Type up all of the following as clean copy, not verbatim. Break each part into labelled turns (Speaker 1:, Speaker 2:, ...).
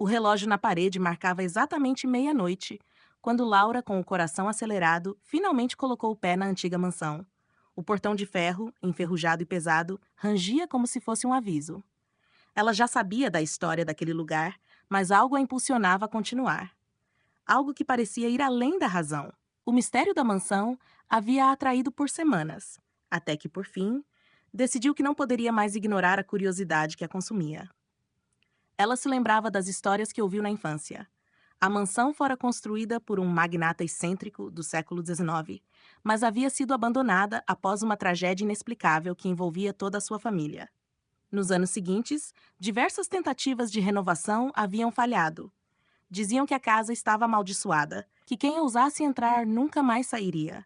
Speaker 1: O relógio na parede marcava exatamente meia-noite, quando Laura, com o coração acelerado, finalmente colocou o pé na antiga mansão. O portão de ferro, enferrujado e pesado, rangia como se fosse um aviso. Ela já sabia da história daquele lugar, mas algo a impulsionava a continuar. Algo que parecia ir além da razão. O mistério da mansão havia a atraído por semanas, até que, por fim, decidiu que não poderia mais ignorar a curiosidade que a consumia. Ela se lembrava das histórias que ouviu na infância. A mansão fora construída por um magnata excêntrico do século XIX, mas havia sido abandonada após uma tragédia inexplicável que envolvia toda a sua família. Nos anos seguintes, diversas tentativas de renovação haviam falhado. Diziam que a casa estava amaldiçoada, que quem ousasse entrar nunca mais sairia.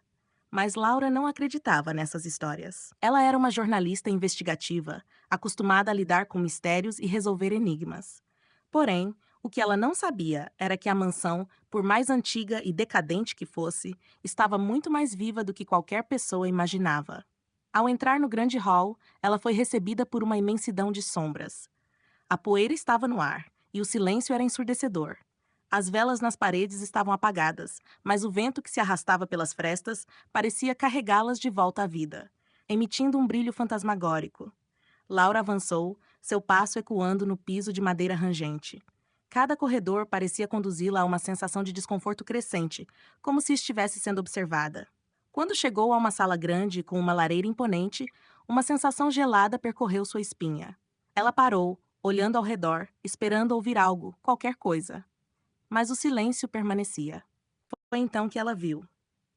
Speaker 1: Mas Laura não acreditava nessas histórias. Ela era uma jornalista investigativa, acostumada a lidar com mistérios e resolver enigmas. Porém, o que ela não sabia era que a mansão, por mais antiga e decadente que fosse, estava muito mais viva do que qualquer pessoa imaginava. Ao entrar no grande hall, ela foi recebida por uma imensidão de sombras. A poeira estava no ar, e o silêncio era ensurdecedor. As velas nas paredes estavam apagadas, mas o vento que se arrastava pelas frestas parecia carregá-las de volta à vida, emitindo um brilho fantasmagórico. Laura avançou, seu passo ecoando no piso de madeira rangente. Cada corredor parecia conduzi-la a uma sensação de desconforto crescente, como se estivesse sendo observada. Quando chegou a uma sala grande com uma lareira imponente, uma sensação gelada percorreu sua espinha. Ela parou, olhando ao redor, esperando ouvir algo, qualquer coisa. Mas o silêncio permanecia. Foi então que ela viu.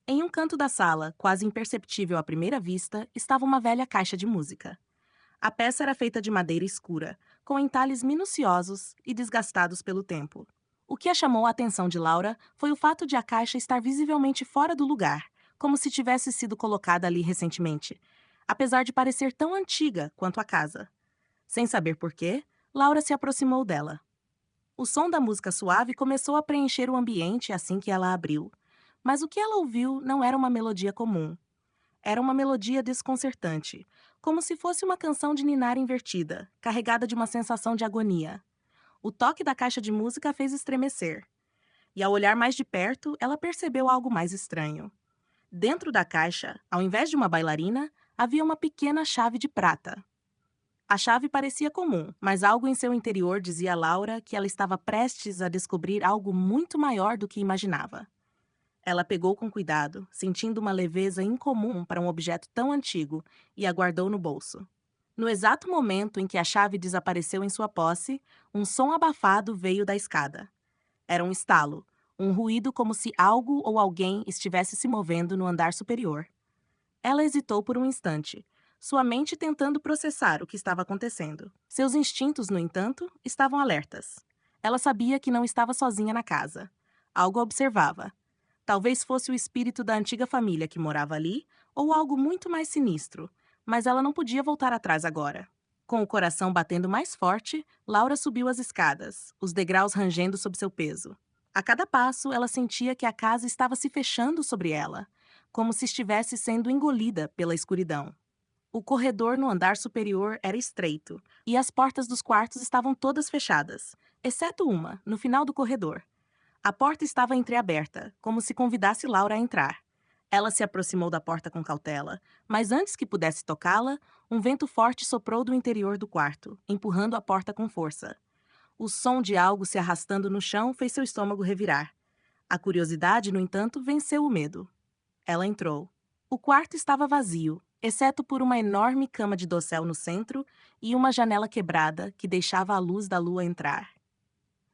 Speaker 1: Em um canto da sala, quase imperceptível à primeira vista, estava uma velha caixa de música. A peça era feita de madeira escura, com entalhes minuciosos e desgastados pelo tempo. O que a chamou a atenção de Laura foi o fato de a caixa estar visivelmente fora do lugar, como se tivesse sido colocada ali recentemente, apesar de parecer tão antiga quanto a casa. Sem saber por quê, Laura se aproximou dela. O som da música suave começou a preencher o ambiente assim que ela abriu. Mas o que ela ouviu não era uma melodia comum. Era uma melodia desconcertante, como se fosse uma canção de ninar invertida, carregada de uma sensação de agonia. O toque da caixa de música a fez estremecer. E ao olhar mais de perto, ela percebeu algo mais estranho. Dentro da caixa, ao invés de uma bailarina, havia uma pequena chave de prata. A chave parecia comum, mas algo em seu interior dizia a Laura que ela estava prestes a descobrir algo muito maior do que imaginava. Ela pegou com cuidado, sentindo uma leveza incomum para um objeto tão antigo, e a guardou no bolso. No exato momento em que a chave desapareceu em sua posse, um som abafado veio da escada. Era um estalo, um ruído como se algo ou alguém estivesse se movendo no andar superior. Ela hesitou por um instante, sua mente tentando processar o que estava acontecendo. Seus instintos, no entanto, estavam alertas. Ela sabia que não estava sozinha na casa. Algo a observava. Talvez fosse o espírito da antiga família que morava ali, ou algo muito mais sinistro, mas ela não podia voltar atrás agora. Com o coração batendo mais forte, Laura subiu as escadas, os degraus rangendo sob seu peso. A cada passo, ela sentia que a casa estava se fechando sobre ela, como se estivesse sendo engolida pela escuridão. O corredor no andar superior era estreito, e as portas dos quartos estavam todas fechadas, exceto uma, no final do corredor. A porta estava entreaberta, como se convidasse Laura a entrar. Ela se aproximou da porta com cautela, mas antes que pudesse tocá-la, um vento forte soprou do interior do quarto, empurrando a porta com força. O som de algo se arrastando no chão fez seu estômago revirar. A curiosidade, no entanto, venceu o medo. Ela entrou. O quarto estava vazio, exceto por uma enorme cama de dossel no centro e uma janela quebrada que deixava a luz da lua entrar.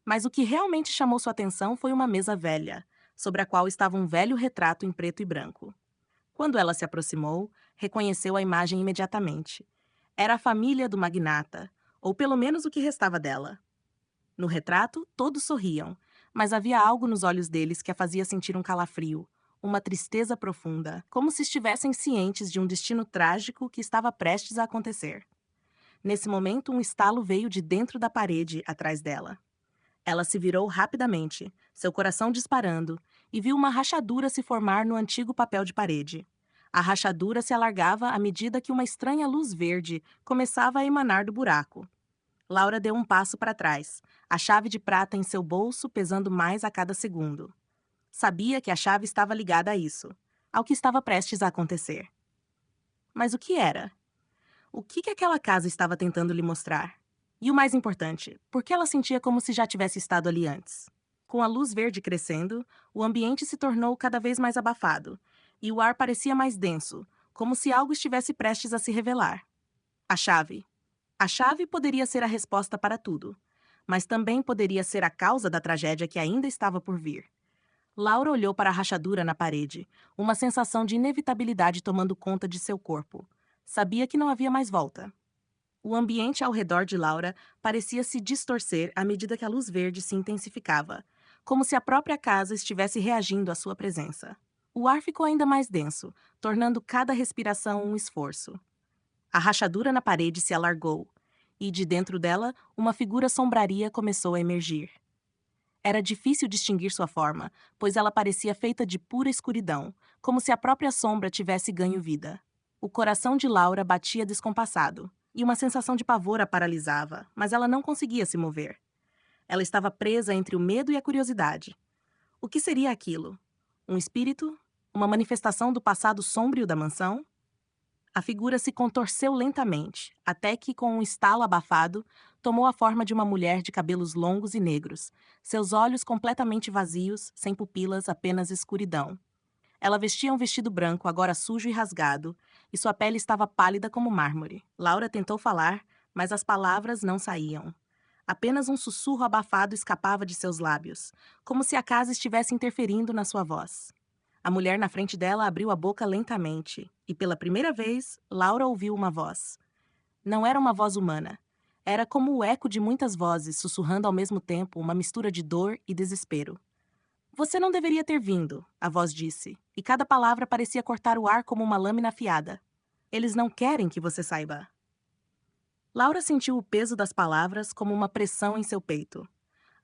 Speaker 1: Mas o que realmente chamou sua atenção foi uma mesa velha, sobre a qual estava um velho retrato em preto e branco. Quando ela se aproximou, reconheceu a imagem imediatamente. Era a família do magnata, ou pelo menos o que restava dela. No retrato, todos sorriam, mas havia algo nos olhos deles que a fazia sentir um calafrio, uma tristeza profunda, como se estivessem cientes de um destino trágico que estava prestes a acontecer. Nesse momento, um estalo veio de dentro da parede atrás dela. Ela se virou rapidamente, seu coração disparando, e viu uma rachadura se formar no antigo papel de parede. A rachadura se alargava à medida que uma estranha luz verde começava a emanar do buraco. Laura deu um passo para trás, a chave de prata em seu bolso pesando mais a cada segundo. Sabia que a chave estava ligada a isso, ao que estava prestes a acontecer. Mas o que era? O que aquela casa estava tentando lhe mostrar? E o mais importante, por que ela sentia como se já tivesse estado ali antes? Com a luz verde crescendo, o ambiente se tornou cada vez mais abafado, e o ar parecia mais denso, como se algo estivesse prestes a se revelar. A chave. A chave poderia ser a resposta para tudo, mas também poderia ser a causa da tragédia que ainda estava por vir. Laura olhou para a rachadura na parede, uma sensação de inevitabilidade tomando conta de seu corpo. Sabia que não havia mais volta. O ambiente ao redor de Laura parecia se distorcer à medida que a luz verde se intensificava, como se a própria casa estivesse reagindo à sua presença. O ar ficou ainda mais denso, tornando cada respiração um esforço. A rachadura na parede se alargou, e de dentro dela, uma figura sombraria começou a emergir. Era difícil distinguir sua forma, pois ela parecia feita de pura escuridão, como se a própria sombra tivesse ganho vida. O coração de Laura batia descompassado, e uma sensação de pavor a paralisava, mas ela não conseguia se mover. Ela estava presa entre o medo e a curiosidade. O que seria aquilo? Um espírito? Uma manifestação do passado sômbrio da mansão? A figura se contorceu lentamente, até que, com um estalo abafado, tomou a forma de uma mulher de cabelos longos e negros, seus olhos completamente vazios, sem pupilas, apenas escuridão. Ela vestia um vestido branco, agora sujo e rasgado, e sua pele estava pálida como mármore. Laura tentou falar, mas as palavras não saíam. Apenas um sussurro abafado escapava de seus lábios, como se a casa estivesse interferindo na sua voz. A mulher na frente dela abriu a boca lentamente, e pela primeira vez, Laura ouviu uma voz. Não era uma voz humana. Era como o eco de muitas vozes sussurrando ao mesmo tempo uma mistura de dor e desespero. Você não deveria ter vindo, a voz disse, e cada palavra parecia cortar o ar como uma lâmina afiada. Eles não querem que você saiba. Laura sentiu o peso das palavras como uma pressão em seu peito.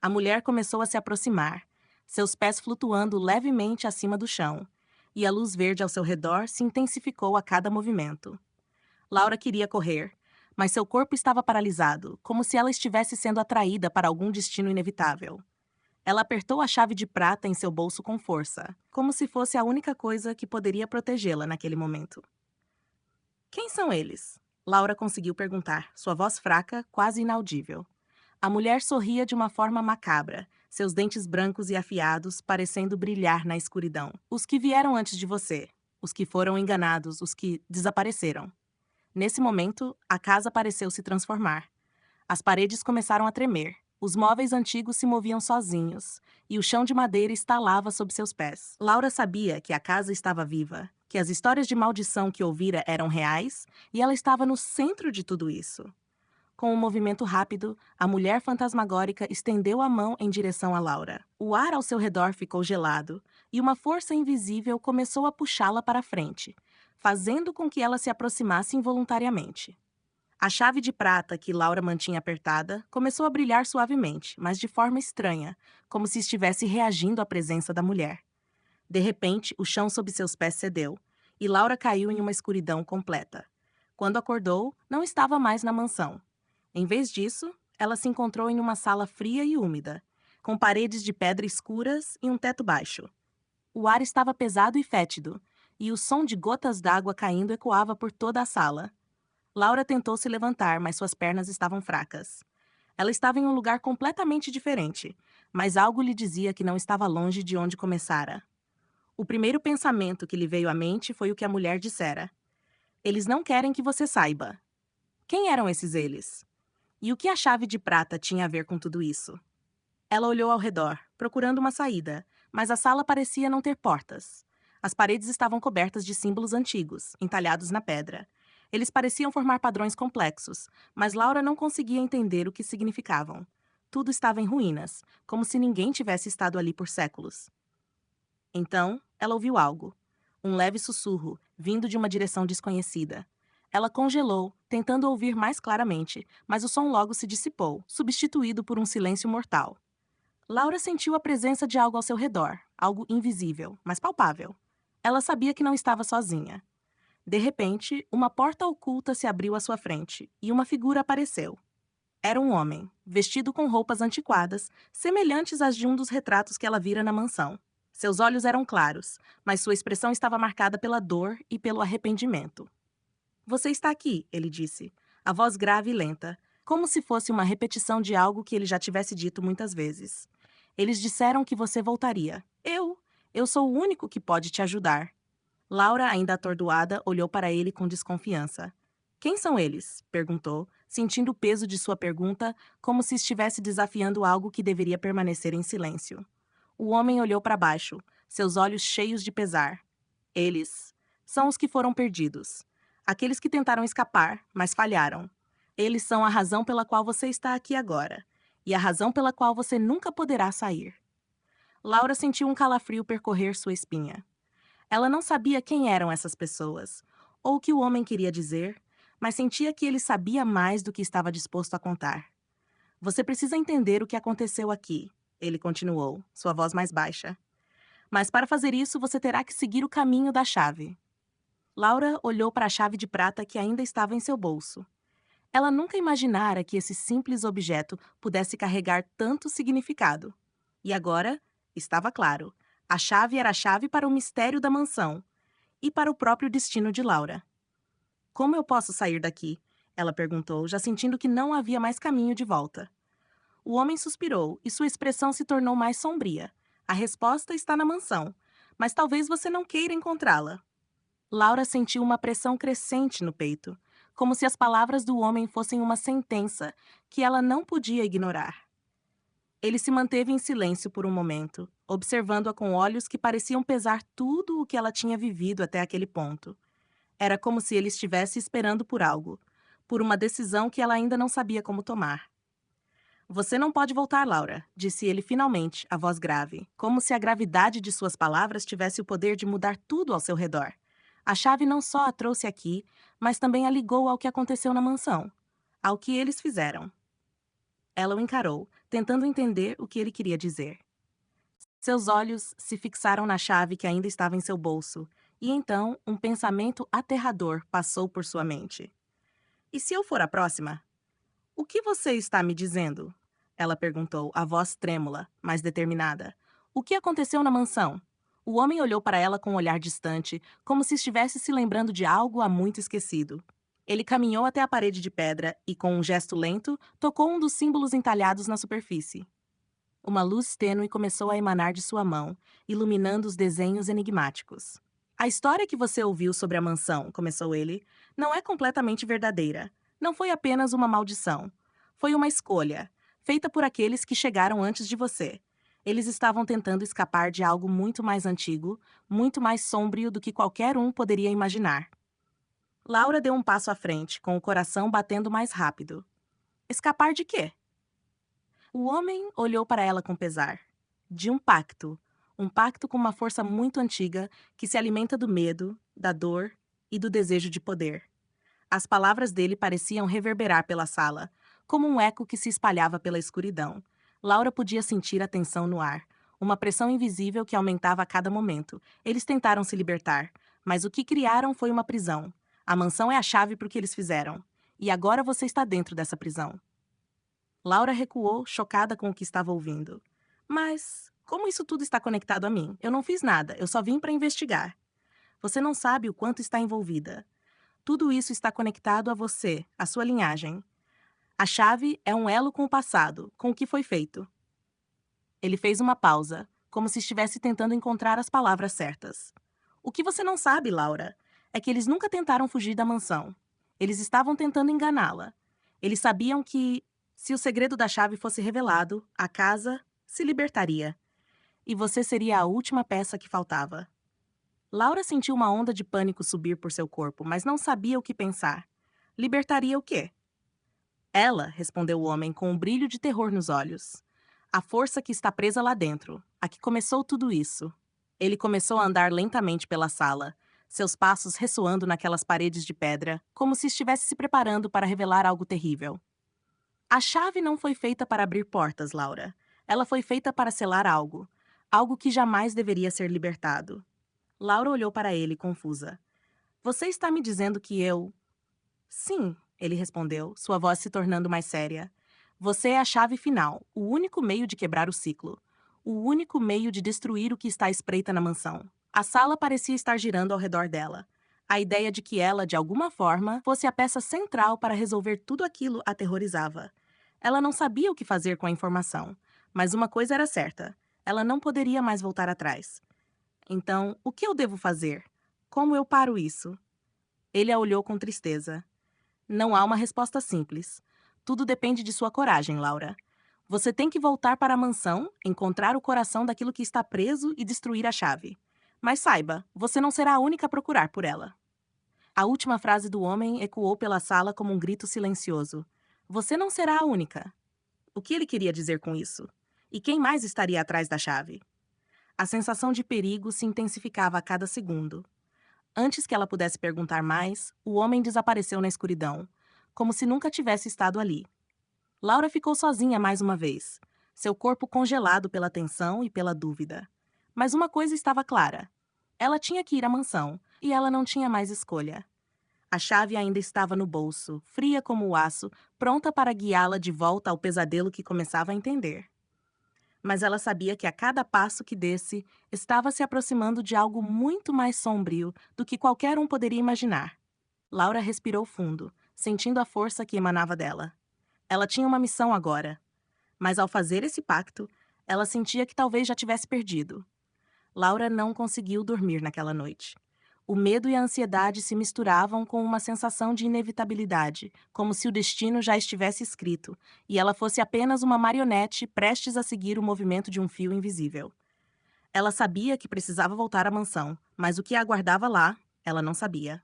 Speaker 1: A mulher começou a se aproximar, seus pés flutuando levemente acima do chão, e a luz verde ao seu redor se intensificou a cada movimento. Laura queria correr, mas seu corpo estava paralisado, como se ela estivesse sendo atraída para algum destino inevitável. Ela apertou a chave de prata em seu bolso com força, como se fosse a única coisa que poderia protegê-la naquele momento. Quem são eles? Laura conseguiu perguntar, sua voz fraca, quase inaudível. A mulher sorria de uma forma macabra, seus dentes brancos e afiados parecendo brilhar na escuridão. Os que vieram antes de você, os que foram enganados, os que desapareceram. Nesse momento, a casa pareceu se transformar. As paredes começaram a tremer, os móveis antigos se moviam sozinhos, e o chão de madeira estalava sob seus pés. Laura sabia que a casa estava viva, que as histórias de maldição que ouvira eram reais, e ela estava no centro de tudo isso. Com um movimento rápido, a mulher fantasmagórica estendeu a mão em direção a Laura. O ar ao seu redor ficou gelado, e uma força invisível começou a puxá-la para frente, fazendo com que ela se aproximasse involuntariamente. A chave de prata que Laura mantinha apertada começou a brilhar suavemente, mas de forma estranha, como se estivesse reagindo à presença da mulher. De repente, o chão sob seus pés cedeu, e Laura caiu em uma escuridão completa. Quando acordou, não estava mais na mansão. Em vez disso, ela se encontrou em uma sala fria e úmida, com paredes de pedra escuras e um teto baixo. O ar estava pesado e fétido, e o som de gotas d'água caindo ecoava por toda a sala. Laura tentou se levantar, mas suas pernas estavam fracas. Ela estava em um lugar completamente diferente, mas algo lhe dizia que não estava longe de onde começara. O primeiro pensamento que lhe veio à mente foi o que a mulher dissera. Eles não querem que você saiba. Quem eram esses eles? E o que a chave de prata tinha a ver com tudo isso? Ela olhou ao redor, procurando uma saída, mas a sala parecia não ter portas. As paredes estavam cobertas de símbolos antigos, entalhados na pedra. Eles pareciam formar padrões complexos, mas Laura não conseguia entender o que significavam. Tudo estava em ruínas, como se ninguém tivesse estado ali por séculos. Então, ela ouviu algo. Um leve sussurro, vindo de uma direção desconhecida. Ela congelou, tentando ouvir mais claramente, mas o som logo se dissipou, substituído por um silêncio mortal. Laura sentiu a presença de algo ao seu redor, algo invisível, mas palpável. Ela sabia que não estava sozinha. De repente, uma porta oculta se abriu à sua frente, e uma figura apareceu. Era um homem, vestido com roupas antiquadas, semelhantes às de um dos retratos que ela vira na mansão. Seus olhos eram claros, mas sua expressão estava marcada pela dor e pelo arrependimento. Você está aqui, ele disse, a voz grave e lenta, como se fosse uma repetição de algo que ele já tivesse dito muitas vezes. Eles disseram que você voltaria. Eu sou o único que pode te ajudar. Laura, ainda atordoada, olhou para ele com desconfiança. Quem são eles? Perguntou, sentindo o peso de sua pergunta, como se estivesse desafiando algo que deveria permanecer em silêncio. O homem olhou para baixo, seus olhos cheios de pesar. Eles são os que foram perdidos. Aqueles que tentaram escapar, mas falharam. Eles são a razão pela qual você está aqui agora. E a razão pela qual você nunca poderá sair. Laura sentiu um calafrio percorrer sua espinha. Ela não sabia quem eram essas pessoas, ou o que o homem queria dizer, mas sentia que ele sabia mais do que estava disposto a contar. Você precisa entender o que aconteceu aqui, ele continuou, sua voz mais baixa. Mas para fazer isso, você terá que seguir o caminho da chave. Laura olhou para a chave de prata que ainda estava em seu bolso. Ela nunca imaginara que esse simples objeto pudesse carregar tanto significado. E agora, estava claro, a chave era a chave para o mistério da mansão e para o próprio destino de Laura. Como eu posso sair daqui? Ela perguntou, já sentindo que não havia mais caminho de volta. O homem suspirou e sua expressão se tornou mais sombria. A resposta está na mansão, mas talvez você não queira encontrá-la. Laura sentiu uma pressão crescente no peito, como se as palavras do homem fossem uma sentença que ela não podia ignorar. Ele se manteve em silêncio por um momento, observando-a com olhos que pareciam pesar tudo o que ela tinha vivido até aquele ponto. Era como se ele estivesse esperando por algo, por uma decisão que ela ainda não sabia como tomar. Você não pode voltar, Laura, disse ele finalmente, a voz grave, como se a gravidade de suas palavras tivesse o poder de mudar tudo ao seu redor. A chave não só a trouxe aqui, mas também a ligou ao que aconteceu na mansão, ao que eles fizeram. Ela o encarou, tentando entender o que ele queria dizer. Seus olhos se fixaram na chave que ainda estava em seu bolso, e então um pensamento aterrador passou por sua mente. E se eu for a próxima? O que você está me dizendo? Ela perguntou, a voz trêmula, mas determinada. O que aconteceu na mansão? O homem olhou para ela com um olhar distante, como se estivesse se lembrando de algo há muito esquecido. Ele caminhou até a parede de pedra e, com um gesto lento, tocou um dos símbolos entalhados na superfície. Uma luz tênue começou a emanar de sua mão, iluminando os desenhos enigmáticos. A história que você ouviu sobre a mansão, começou ele, não é completamente verdadeira. Não foi apenas uma maldição. Foi uma escolha, feita por aqueles que chegaram antes de você. Eles estavam tentando escapar de algo muito mais antigo, muito mais sombrio do que qualquer um poderia imaginar. Laura deu um passo à frente, com o coração batendo mais rápido. Escapar de quê? O homem olhou para ela com pesar. De um pacto. Um pacto com uma força muito antiga que se alimenta do medo, da dor e do desejo de poder. As palavras dele pareciam reverberar pela sala, como um eco que se espalhava pela escuridão. Laura podia sentir a tensão no ar, uma pressão invisível que aumentava a cada momento. Eles tentaram se libertar, mas o que criaram foi uma prisão. A mansão é a chave para o que eles fizeram. E agora você está dentro dessa prisão. Laura recuou, chocada com o que estava ouvindo. Mas como isso tudo está conectado a mim? Eu não fiz nada, eu só vim para investigar. Você não sabe o quanto está envolvida. Tudo isso está conectado a você, a sua linhagem. A chave é um elo com o passado, com o que foi feito. Ele fez uma pausa, como se estivesse tentando encontrar as palavras certas. O que você não sabe, Laura, é que eles nunca tentaram fugir da mansão. Eles estavam tentando enganá-la. Eles sabiam que, se o segredo da chave fosse revelado, a casa se libertaria. E você seria a última peça que faltava. Laura sentiu uma onda de pânico subir por seu corpo, mas não sabia o que pensar. Libertaria o quê? Ela, respondeu o homem com um brilho de terror nos olhos. A força que está presa lá dentro, a que começou tudo isso. Ele começou a andar lentamente pela sala, seus passos ressoando naquelas paredes de pedra, como se estivesse se preparando para revelar algo terrível. A chave não foi feita para abrir portas, Laura. Ela foi feita para selar algo. Algo que jamais deveria ser libertado. Laura olhou para ele, confusa. Você está me dizendo que eu... Sim, ele respondeu, sua voz se tornando mais séria. Você é a chave final, o único meio de quebrar o ciclo. O único meio de destruir o que está à espreita na mansão. A sala parecia estar girando ao redor dela. A ideia de que ela, de alguma forma, fosse a peça central para resolver tudo aquilo aterrorizava. Ela não sabia o que fazer com a informação, mas uma coisa era certa: ela não poderia mais voltar atrás. Então, o que eu devo fazer? Como eu paro isso? Ele a olhou com tristeza. Não há uma resposta simples. Tudo depende de sua coragem, Laura. Você tem que voltar para a mansão, encontrar o coração daquilo que está preso e destruir a chave. Mas saiba, você não será a única a procurar por ela. A última frase do homem ecoou pela sala como um grito silencioso. Você não será a única. O que ele queria dizer com isso? E quem mais estaria atrás da chave? A sensação de perigo se intensificava a cada segundo. Antes que ela pudesse perguntar mais, o homem desapareceu na escuridão, como se nunca tivesse estado ali. Laura ficou sozinha mais uma vez, seu corpo congelado pela tensão e pela dúvida. Mas uma coisa estava clara: ela tinha que ir à mansão, e ela não tinha mais escolha. A chave ainda estava no bolso, fria como o aço, pronta para guiá-la de volta ao pesadelo que começava a entender. Mas ela sabia que a cada passo que desse, estava se aproximando de algo muito mais sombrio do que qualquer um poderia imaginar. Laura respirou fundo, sentindo a força que emanava dela. Ela tinha uma missão agora, mas ao fazer esse pacto, ela sentia que talvez já tivesse perdido. Laura não conseguiu dormir naquela noite. O medo e a ansiedade se misturavam com uma sensação de inevitabilidade, como se o destino já estivesse escrito, e ela fosse apenas uma marionete prestes a seguir o movimento de um fio invisível. Ela sabia que precisava voltar à mansão, mas o que a aguardava lá, ela não sabia.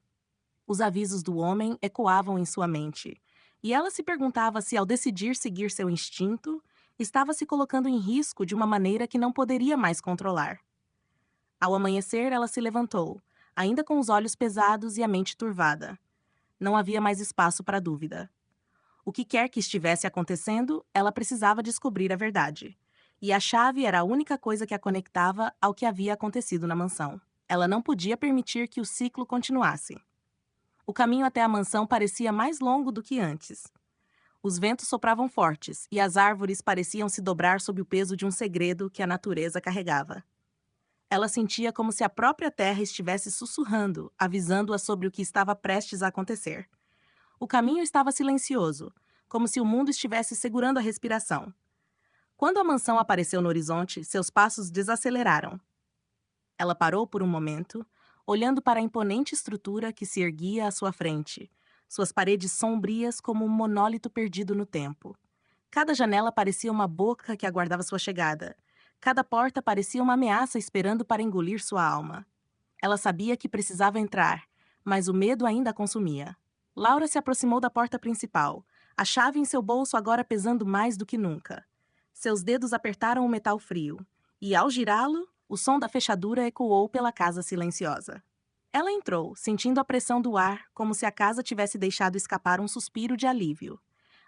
Speaker 1: Os avisos do homem ecoavam em sua mente, e ela se perguntava se, ao decidir seguir seu instinto, estava se colocando em risco de uma maneira que não poderia mais controlar. Ao amanhecer, ela se levantou, ainda com os olhos pesados e a mente turvada. Não havia mais espaço para dúvida. O que quer que estivesse acontecendo, ela precisava descobrir a verdade. E a chave era a única coisa que a conectava ao que havia acontecido na mansão. Ela não podia permitir que o ciclo continuasse. O caminho até a mansão parecia mais longo do que antes. Os ventos sopravam fortes e as árvores pareciam se dobrar sob o peso de um segredo que a natureza carregava. Ela sentia como se a própria terra estivesse sussurrando, avisando-a sobre o que estava prestes a acontecer. O caminho estava silencioso, como se o mundo estivesse segurando a respiração. Quando a mansão apareceu no horizonte, seus passos desaceleraram. Ela parou por um momento, olhando para a imponente estrutura que se erguia à sua frente, suas paredes sombrias como um monólito perdido no tempo. Cada janela parecia uma boca que aguardava sua chegada. Cada porta parecia uma ameaça esperando para engolir sua alma. Ela sabia que precisava entrar, mas o medo ainda a consumia. Laura se aproximou da porta principal, a chave em seu bolso agora pesando mais do que nunca. Seus dedos apertaram o metal frio, e ao girá-lo, o som da fechadura ecoou pela casa silenciosa. Ela entrou, sentindo a pressão do ar, como se a casa tivesse deixado escapar um suspiro de alívio.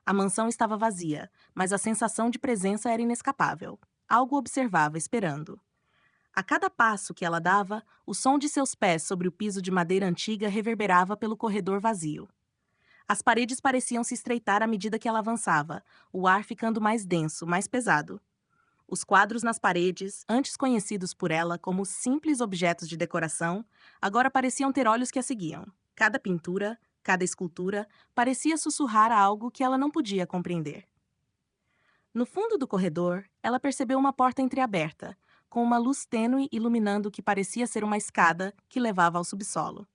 Speaker 1: A mansão estava vazia, mas a sensação de presença era inescapável. Algo observava, esperando. A cada passo que ela dava, o som de seus pés sobre o piso de madeira antiga reverberava pelo corredor vazio. As paredes pareciam se estreitar à medida que ela avançava, o ar ficando mais denso, mais pesado. Os quadros nas paredes, antes conhecidos por ela como simples objetos de decoração, agora pareciam ter olhos que a seguiam. Cada pintura, cada escultura, parecia sussurrar algo que ela não podia compreender. No fundo do corredor, ela percebeu uma porta entreaberta, com uma luz tênue iluminando o que parecia ser uma escada que levava ao subsolo.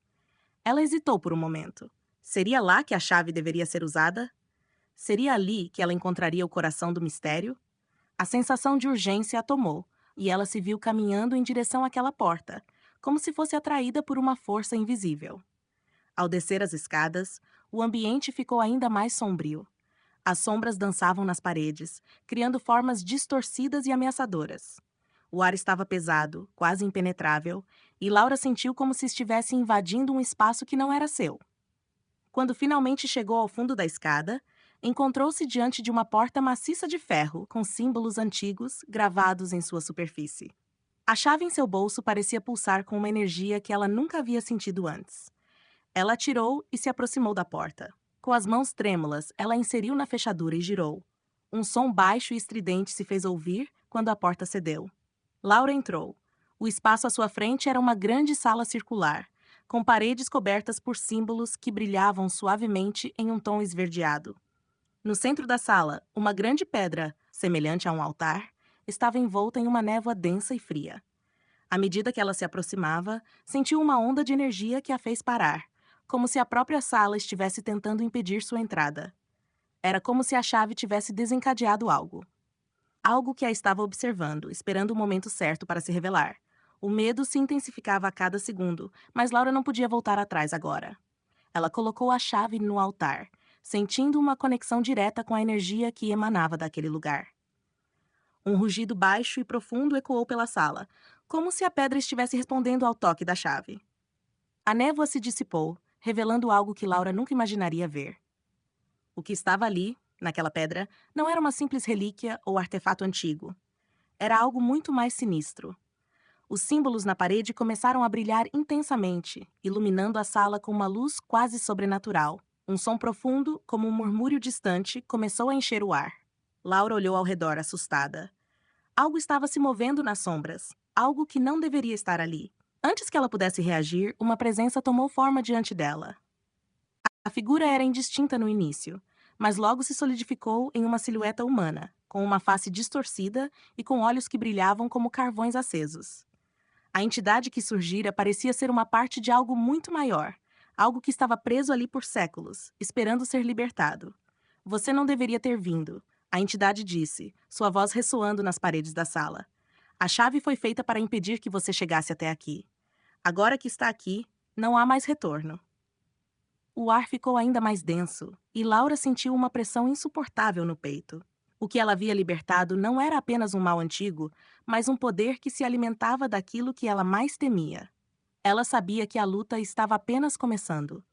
Speaker 1: Ela hesitou por um momento. Seria lá que a chave deveria ser usada? Seria ali que ela encontraria o coração do mistério? A sensação de urgência a tomou, e ela se viu caminhando em direção àquela porta, como se fosse atraída por uma força invisível. Ao descer as escadas, o ambiente ficou ainda mais sombrio. As sombras dançavam nas paredes, criando formas distorcidas e ameaçadoras. O ar estava pesado, quase impenetrável, e Laura sentiu como se estivesse invadindo um espaço que não era seu. Quando finalmente chegou ao fundo da escada, encontrou-se diante de uma porta maciça de ferro, com símbolos antigos gravados em sua superfície. A chave em seu bolso parecia pulsar com uma energia que ela nunca havia sentido antes. Ela atirou e se aproximou da porta. Com as mãos trêmulas, ela a inseriu na fechadura e girou. Um som baixo e estridente se fez ouvir quando a porta cedeu. Laura entrou. O espaço à sua frente era uma grande sala circular, com paredes cobertas por símbolos que brilhavam suavemente em um tom esverdeado. No centro da sala, uma grande pedra, semelhante a um altar, estava envolta em uma névoa densa e fria. À medida que ela se aproximava, sentiu uma onda de energia que a fez parar, como se a própria sala estivesse tentando impedir sua entrada. Era como se a chave tivesse desencadeado algo. Algo que a estava observando, esperando o momento certo para se revelar. O medo se intensificava a cada segundo, mas Laura não podia voltar atrás agora. Ela colocou a chave no altar, sentindo uma conexão direta com a energia que emanava daquele lugar. Um rugido baixo e profundo ecoou pela sala, como se a pedra estivesse respondendo ao toque da chave. A névoa se dissipou, revelando algo que Laura nunca imaginaria ver. O que estava ali, naquela pedra, não era uma simples relíquia ou artefato antigo. Era algo muito mais sinistro. Os símbolos na parede começaram a brilhar intensamente, iluminando a sala com uma luz quase sobrenatural. Um som profundo, como um murmúrio distante, começou a encher o ar. Laura olhou ao redor, assustada. Algo estava se movendo nas sombras, algo que não deveria estar ali. Antes que ela pudesse reagir, uma presença tomou forma diante dela. A figura era indistinta no início, mas logo se solidificou em uma silhueta humana, com uma face distorcida e com olhos que brilhavam como carvões acesos. A entidade que surgira parecia ser uma parte de algo muito maior, algo que estava preso ali por séculos, esperando ser libertado. Você não deveria ter vindo, a entidade disse, sua voz ressoando nas paredes da sala. A chave foi feita para impedir que você chegasse até aqui. Agora que está aqui, não há mais retorno. O ar ficou ainda mais denso, e Laura sentiu uma pressão insuportável no peito. O que ela havia libertado não era apenas um mal antigo, mas um poder que se alimentava daquilo que ela mais temia. Ela sabia que a luta estava apenas começando.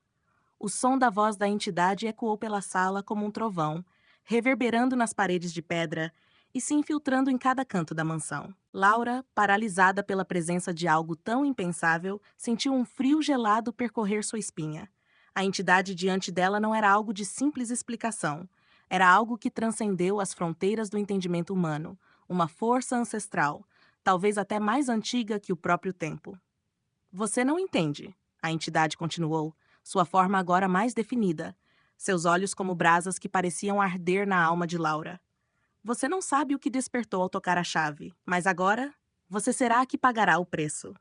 Speaker 1: O som da voz da entidade ecoou pela sala como um trovão, reverberando nas paredes de pedra e se infiltrando em cada canto da mansão. Laura, paralisada pela presença de algo tão impensável, sentiu um frio gelado percorrer sua espinha. A entidade diante dela não era algo de simples explicação. Era algo que transcendeu as fronteiras do entendimento humano, uma força ancestral, talvez até mais antiga que o próprio tempo. Você não entende, a entidade continuou, sua forma agora mais definida, seus olhos como brasas que pareciam arder na alma de Laura. Você não sabe o que despertou ao tocar a chave, mas agora você será a que pagará o preço.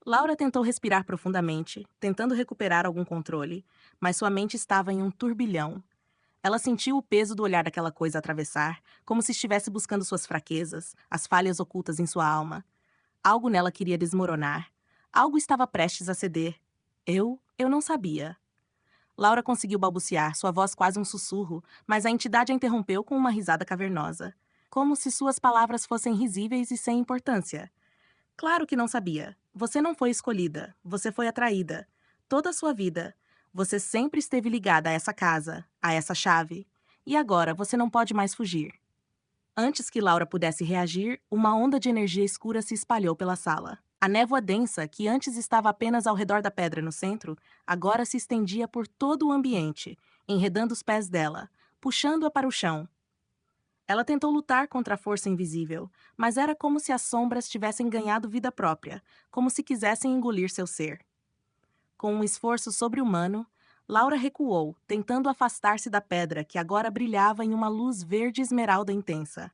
Speaker 1: Laura tentou respirar profundamente, tentando recuperar algum controle, mas sua mente estava em um turbilhão. Ela sentiu o peso do olhar daquela coisa atravessar, como se estivesse buscando suas fraquezas, as falhas ocultas em sua alma. Algo nela queria desmoronar. Algo estava prestes a ceder. Eu não sabia. Laura conseguiu balbuciar, sua voz quase um sussurro, mas a entidade a interrompeu com uma risada cavernosa, como se suas palavras fossem risíveis e sem importância. Claro que não sabia. Você não foi escolhida. Você foi atraída. Toda a sua vida. Você sempre esteve ligada a essa casa, a essa chave. E agora você não pode mais fugir. Antes que Laura pudesse reagir, uma onda de energia escura se espalhou pela sala. A névoa densa, que antes estava apenas ao redor da pedra no centro, agora se estendia por todo o ambiente, enredando os pés dela, puxando-a para o chão. Ela tentou lutar contra a força invisível, mas era como se as sombras tivessem ganhado vida própria, como se quisessem engolir seu ser. Com um esforço sobre-humano, Laura recuou, tentando afastar-se da pedra que agora brilhava em uma luz verde esmeralda intensa.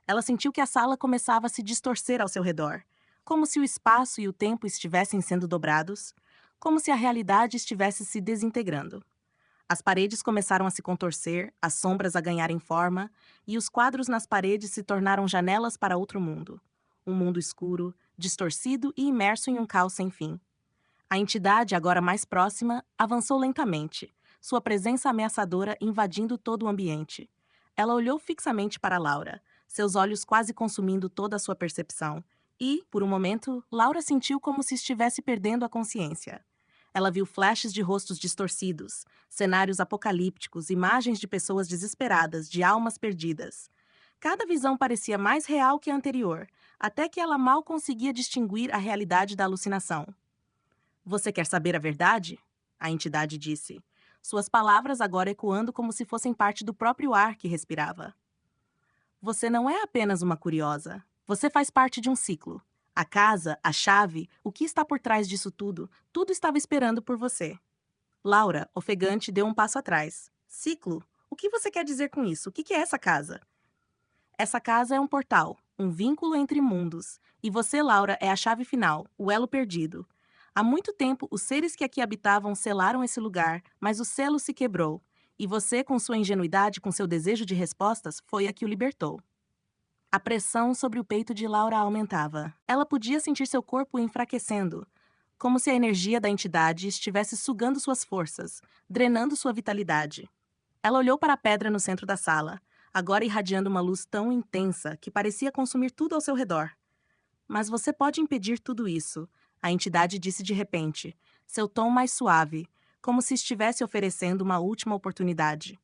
Speaker 1: Ela sentiu que a sala começava a se distorcer ao seu redor, como se o espaço e o tempo estivessem sendo dobrados, como se a realidade estivesse se desintegrando. As paredes começaram a se contorcer, as sombras a ganharem forma, e os quadros nas paredes se tornaram janelas para outro mundo. Um mundo escuro, distorcido e imerso em um caos sem fim. A entidade, agora mais próxima, avançou lentamente, sua presença ameaçadora invadindo todo o ambiente. Ela olhou fixamente para Laura, seus olhos quase consumindo toda a sua percepção, e, por um momento, Laura sentiu como se estivesse perdendo a consciência. Ela viu flashes de rostos distorcidos, cenários apocalípticos, imagens de pessoas desesperadas, de almas perdidas. Cada visão parecia mais real que a anterior, até que ela mal conseguia distinguir a realidade da alucinação. Você quer saber a verdade? A entidade disse. suas palavras agora ecoando como se fossem parte do próprio ar que respirava. Você não é apenas uma curiosa. Você faz parte de um ciclo. A casa, a chave, o que está por trás disso tudo, tudo estava esperando por você. Laura, ofegante, deu um passo atrás. Ciclo? O que você quer dizer com isso? O que é essa casa? Essa casa é um portal, um vínculo entre mundos. E você, Laura, é a chave final, o elo perdido. Há muito tempo, os seres que aqui habitavam selaram esse lugar, mas o selo se quebrou. E você, com sua ingenuidade, com seu desejo de respostas, foi a que o libertou. A pressão sobre o peito de Laura aumentava. Ela podia sentir seu corpo enfraquecendo, como se a energia da entidade estivesse sugando suas forças, drenando sua vitalidade. Ela olhou para a pedra no centro da sala, agora irradiando uma luz tão intensa que parecia consumir tudo ao seu redor. Mas você pode impedir tudo isso, a entidade disse de repente, seu tom mais suave, como se estivesse oferecendo uma última oportunidade.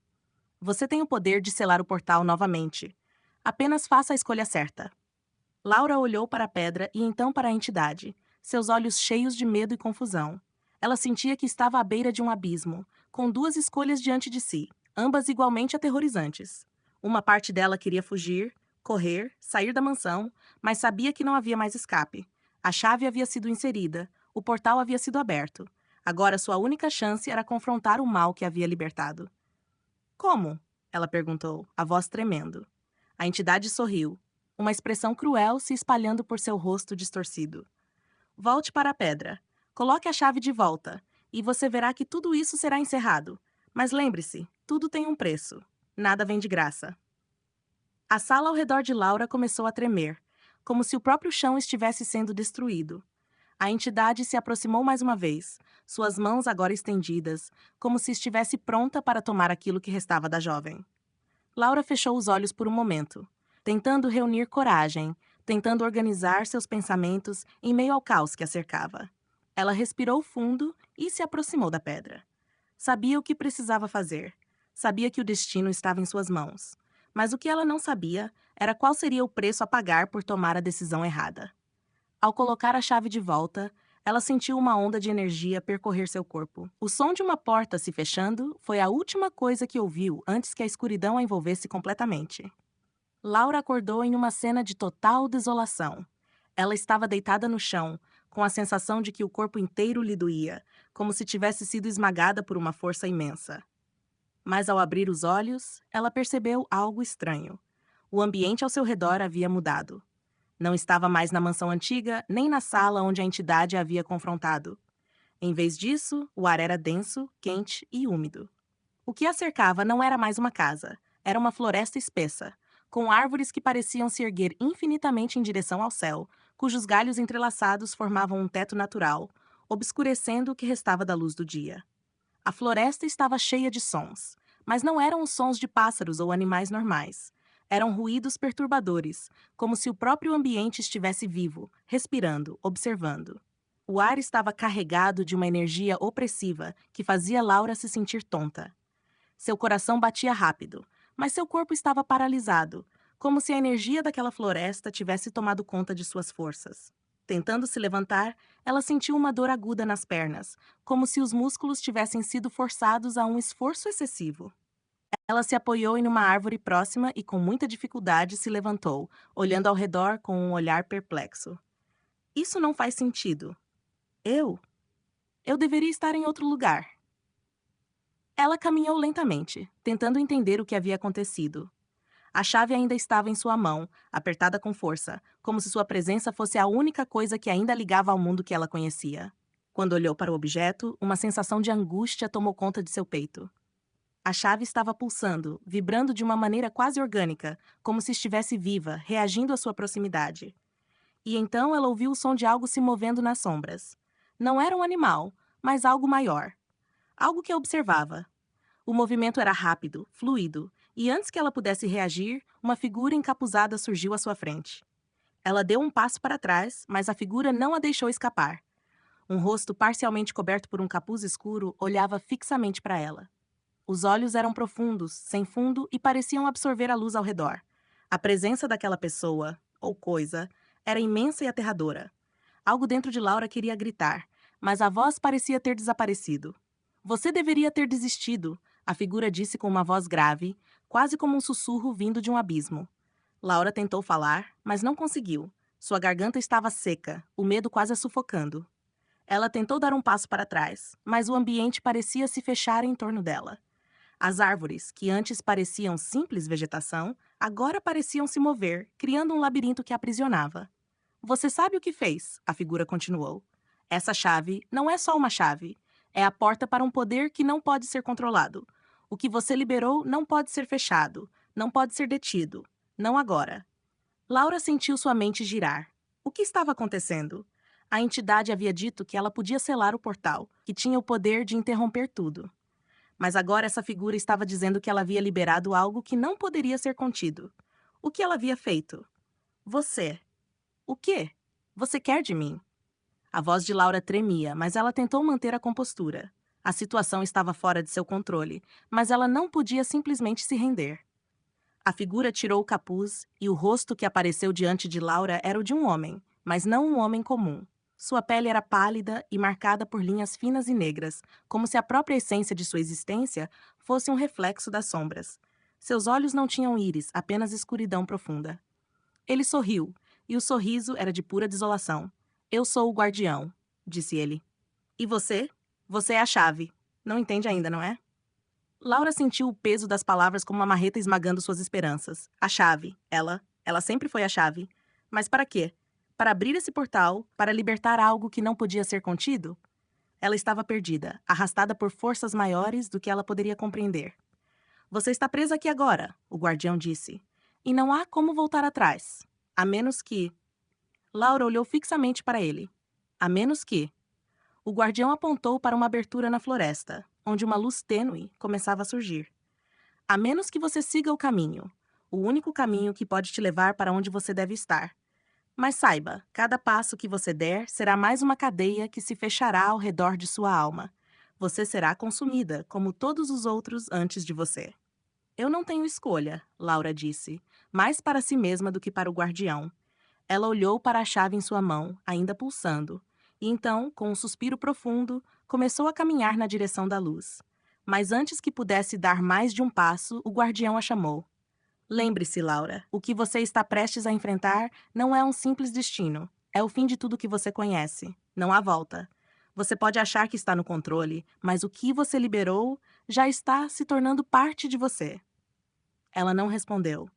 Speaker 1: Você tem o poder de selar o portal novamente. Apenas faça a escolha certa. Laura olhou para a pedra e então para a entidade, seus olhos cheios de medo e confusão. Ela sentia que estava à beira de um abismo, com duas escolhas diante de si, ambas igualmente aterrorizantes. Uma parte dela queria fugir, correr, sair da mansão, mas sabia que não havia mais escape. A chave havia sido inserida, o portal havia sido aberto. Agora sua única chance era confrontar o mal que havia libertado. Como? Ela perguntou, a voz tremendo. A entidade sorriu, uma expressão cruel se espalhando por seu rosto distorcido. Volte para a pedra. Coloque a chave de volta, e você verá que tudo isso será encerrado. Mas lembre-se, tudo tem um preço. Nada vem de graça. A sala ao redor de Laura começou a tremer, como se o próprio chão estivesse sendo destruído. A entidade se aproximou mais uma vez, suas mãos agora estendidas, como se estivesse pronta para tomar aquilo que restava da jovem. Laura fechou os olhos por um momento, tentando reunir coragem, tentando organizar seus pensamentos em meio ao caos que a cercava. Ela respirou fundo e se aproximou da pedra. Sabia o que precisava fazer. Sabia que o destino estava em suas mãos. Mas o que ela não sabia era qual seria o preço a pagar por tomar a decisão errada. Ao colocar a chave de volta, ela sentiu uma onda de energia percorrer seu corpo. O som de uma porta se fechando foi a última coisa que ouviu antes que a escuridão a envolvesse completamente. Laura acordou em uma cena de total desolação. Ela estava deitada no chão, com a sensação de que o corpo inteiro lhe doía, como se tivesse sido esmagada por uma força imensa. Mas ao abrir os olhos, ela percebeu algo estranho. O ambiente ao seu redor havia mudado. Não estava mais na mansão antiga, nem na sala onde a entidade a havia confrontado. Em vez disso, o ar era denso, quente e úmido. O que a cercava não era mais uma casa, era uma floresta espessa, com árvores que pareciam se erguer infinitamente em direção ao céu, cujos galhos entrelaçados formavam um teto natural, obscurecendo o que restava da luz do dia. A floresta estava cheia de sons, mas não eram os sons de pássaros ou animais normais. Eram ruídos perturbadores, como se o próprio ambiente estivesse vivo, respirando, observando. O ar estava carregado de uma energia opressiva que fazia Laura se sentir tonta. Seu coração batia rápido, mas seu corpo estava paralisado, como se a energia daquela floresta tivesse tomado conta de suas forças. Tentando se levantar, ela sentiu uma dor aguda nas pernas, como se os músculos tivessem sido forçados a um esforço excessivo. Ela se apoiou em uma árvore próxima e com muita dificuldade se levantou, olhando ao redor com um olhar perplexo. Isso não faz sentido. Eu? Eu deveria estar em outro lugar. Ela caminhou lentamente, tentando entender o que havia acontecido. A chave ainda estava em sua mão, apertada com força, como se sua presença fosse a única coisa que ainda ligava ao mundo que ela conhecia. Quando olhou para o objeto, uma sensação de angústia tomou conta de seu peito. A chave estava pulsando, vibrando de uma maneira quase orgânica, como se estivesse viva, reagindo à sua proximidade. E então ela ouviu o som de algo se movendo nas sombras. Não era um animal, mas algo maior. Algo que a observava. O movimento era rápido, fluido, e antes que ela pudesse reagir, uma figura encapuzada surgiu à sua frente. Ela deu um passo para trás, mas a figura não a deixou escapar. Um rosto parcialmente coberto por um capuz escuro olhava fixamente para ela. Os olhos eram profundos, sem fundo e pareciam absorver a luz ao redor. A presença daquela pessoa, ou coisa, era imensa e aterradora. Algo dentro de Laura queria gritar, mas a voz parecia ter desaparecido. Você deveria ter desistido, a figura disse com uma voz grave, quase como um sussurro vindo de um abismo. Laura tentou falar, mas não conseguiu. Sua garganta estava seca, o medo quase a sufocando. Ela tentou dar um passo para trás, mas o ambiente parecia se fechar em torno dela. As árvores, que antes pareciam simples vegetação, agora pareciam se mover, criando um labirinto que a aprisionava. Você sabe o que fez, a figura continuou. Essa chave não é só uma chave. É a porta para um poder que não pode ser controlado. O que você liberou não pode ser fechado, não pode ser detido. Não agora. Laura sentiu sua mente girar. O que estava acontecendo? A entidade havia dito que ela podia selar o portal, que tinha o poder de interromper tudo. Mas agora essa figura estava dizendo que ela havia liberado algo que não poderia ser contido. O que ela havia feito? Você. O quê? Você quer de mim? A voz de Laura tremia, mas ela tentou manter a compostura. A situação estava fora de seu controle, mas ela não podia simplesmente se render. A figura tirou o capuz e o rosto que apareceu diante de Laura era o de um homem, mas não um homem comum. Sua pele era pálida e marcada por linhas finas e negras, como se a própria essência de sua existência fosse um reflexo das sombras. Seus olhos não tinham íris, apenas escuridão profunda. Ele sorriu, e o sorriso era de pura desolação. Eu sou o guardião, disse ele. E você? Você é a chave. Não entende ainda, não é? Laura sentiu o peso das palavras como uma marreta esmagando suas esperanças. A chave. Ela sempre foi a chave. Mas para quê? Para abrir esse portal? Para libertar algo que não podia ser contido? Ela estava perdida, arrastada por forças maiores do que ela poderia compreender. Você está presa aqui agora, o guardião disse. E não há como voltar atrás. A menos que... Laura olhou fixamente para ele. A menos que... O guardião apontou para uma abertura na floresta, onde uma luz tênue começava a surgir. A menos que você siga o caminho, o único caminho que pode te levar para onde você deve estar. Mas saiba, cada passo que você der será mais uma cadeia que se fechará ao redor de sua alma. Você será consumida, como todos os outros antes de você. Eu não tenho escolha, Laura disse, mais para si mesma do que para o guardião. Ela olhou para a chave em sua mão, ainda pulsando, e então, com um suspiro profundo, começou a caminhar na direção da luz. Mas antes que pudesse dar mais de um passo, o guardião a chamou. Lembre-se, Laura, o que você está prestes a enfrentar não é um simples destino. É o fim de tudo que você conhece. Não há volta. Você pode achar que está no controle, mas o que você liberou já está se tornando parte de você. Ela não respondeu.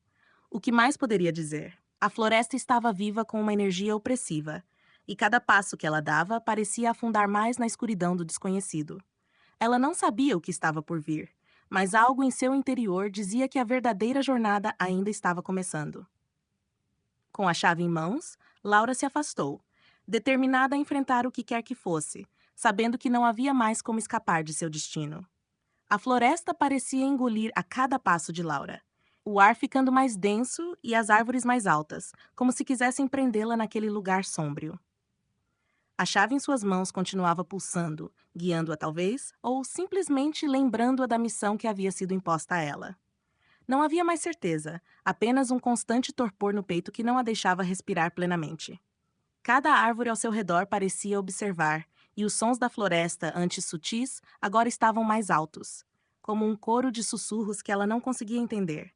Speaker 1: O que mais poderia dizer? A floresta estava viva com uma energia opressiva, e cada passo que ela dava parecia afundar mais na escuridão do desconhecido. Ela não sabia o que estava por vir, mas algo em seu interior dizia que a verdadeira jornada ainda estava começando. Com a chave em mãos, Laura se afastou, determinada a enfrentar o que quer que fosse, sabendo que não havia mais como escapar de seu destino. A floresta parecia engolir a cada passo de Laura, o ar ficando mais denso e as árvores mais altas, como se quisessem prendê-la naquele lugar sômbrio. A chave em suas mãos continuava pulsando, guiando-a talvez, ou simplesmente lembrando-a da missão que havia sido imposta a ela. Não havia mais certeza, apenas um constante torpor no peito que não a deixava respirar plenamente. Cada árvore ao seu redor parecia observar, e os sons da floresta, antes sutis, agora estavam mais altos, como um coro de sussurros que ela não conseguia entender.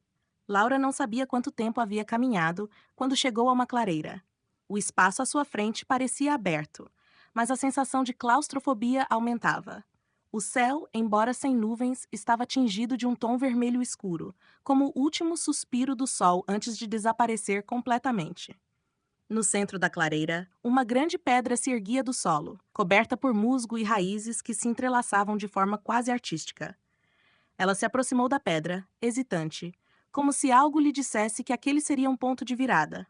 Speaker 1: Laura não sabia quanto tempo havia caminhado quando chegou a uma clareira. O espaço à sua frente parecia aberto, mas a sensação de claustrofobia aumentava. O céu, embora sem nuvens, estava tingido de um tom vermelho escuro, como o último suspiro do sol antes de desaparecer completamente. No centro da clareira, uma grande pedra se erguia do solo, coberta por musgo e raízes que se entrelaçavam de forma quase artística. Ela se aproximou da pedra, hesitante, como se algo lhe dissesse que aquele seria um ponto de virada.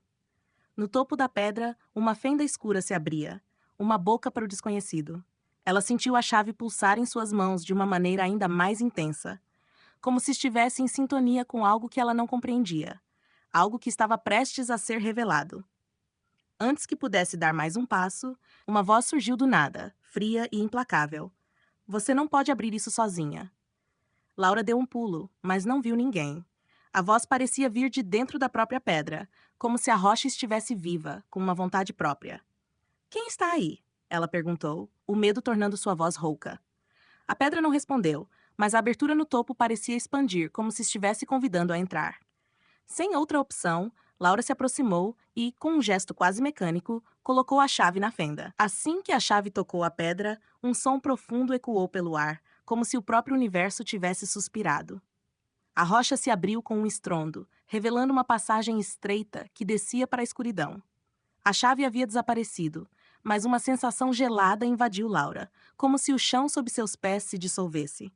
Speaker 1: No topo da pedra, uma fenda escura se abria, uma boca para o desconhecido. Ela sentiu a chave pulsar em suas mãos de uma maneira ainda mais intensa, como se estivesse em sintonia com algo que ela não compreendia, algo que estava prestes a ser revelado. Antes que pudesse dar mais um passo, uma voz surgiu do nada, fria e implacável. Você não pode abrir isso sozinha. Laura deu um pulo, mas não viu ninguém. A voz parecia vir de dentro da própria pedra, como se a rocha estivesse viva, com uma vontade própria. Quem está aí? Ela perguntou, o medo tornando sua voz rouca. A pedra não respondeu, mas a abertura no topo parecia expandir, como se estivesse convidando a entrar. Sem outra opção, Laura se aproximou e, com um gesto quase mecânico, colocou a chave na fenda. Assim que a chave tocou a pedra, um som profundo ecoou pelo ar, como se o próprio universo tivesse suspirado. A rocha se abriu com um estrondo, revelando uma passagem estreita que descia para a escuridão. A chave havia desaparecido, mas uma sensação gelada invadiu Laura, como se o chão sob seus pés se dissolvesse.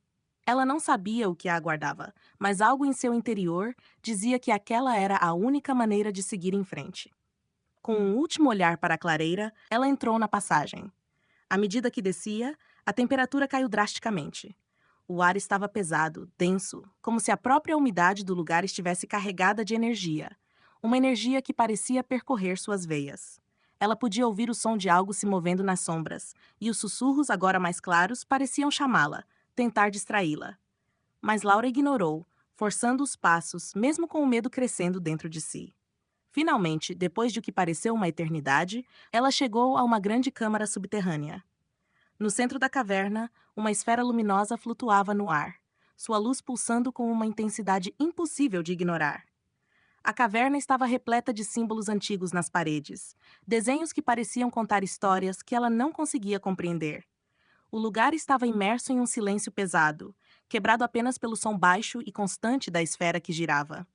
Speaker 1: Ela não sabia o que a aguardava, mas algo em seu interior dizia que aquela era a única maneira de seguir em frente. Com um último olhar para a clareira, ela entrou na passagem. À medida que descia, a temperatura caiu drasticamente. O ar estava pesado, denso, como se a própria umidade do lugar estivesse carregada de energia. Uma energia que parecia percorrer suas veias. Ela podia ouvir o som de algo se movendo nas sombras, e os sussurros, agora mais claros, pareciam chamá-la, tentar distraí-la. Mas Laura ignorou, forçando os passos, mesmo com o medo crescendo dentro de si. Finalmente, depois de o que pareceu uma eternidade, ela chegou a uma grande câmara subterrânea. No centro da caverna, uma esfera luminosa flutuava no ar, sua luz pulsando com uma intensidade impossível de ignorar. A caverna estava repleta de símbolos antigos nas paredes, desenhos que pareciam contar histórias que ela não conseguia compreender. O lugar estava imerso em um silêncio pesado, quebrado apenas pelo som baixo e constante da esfera que girava.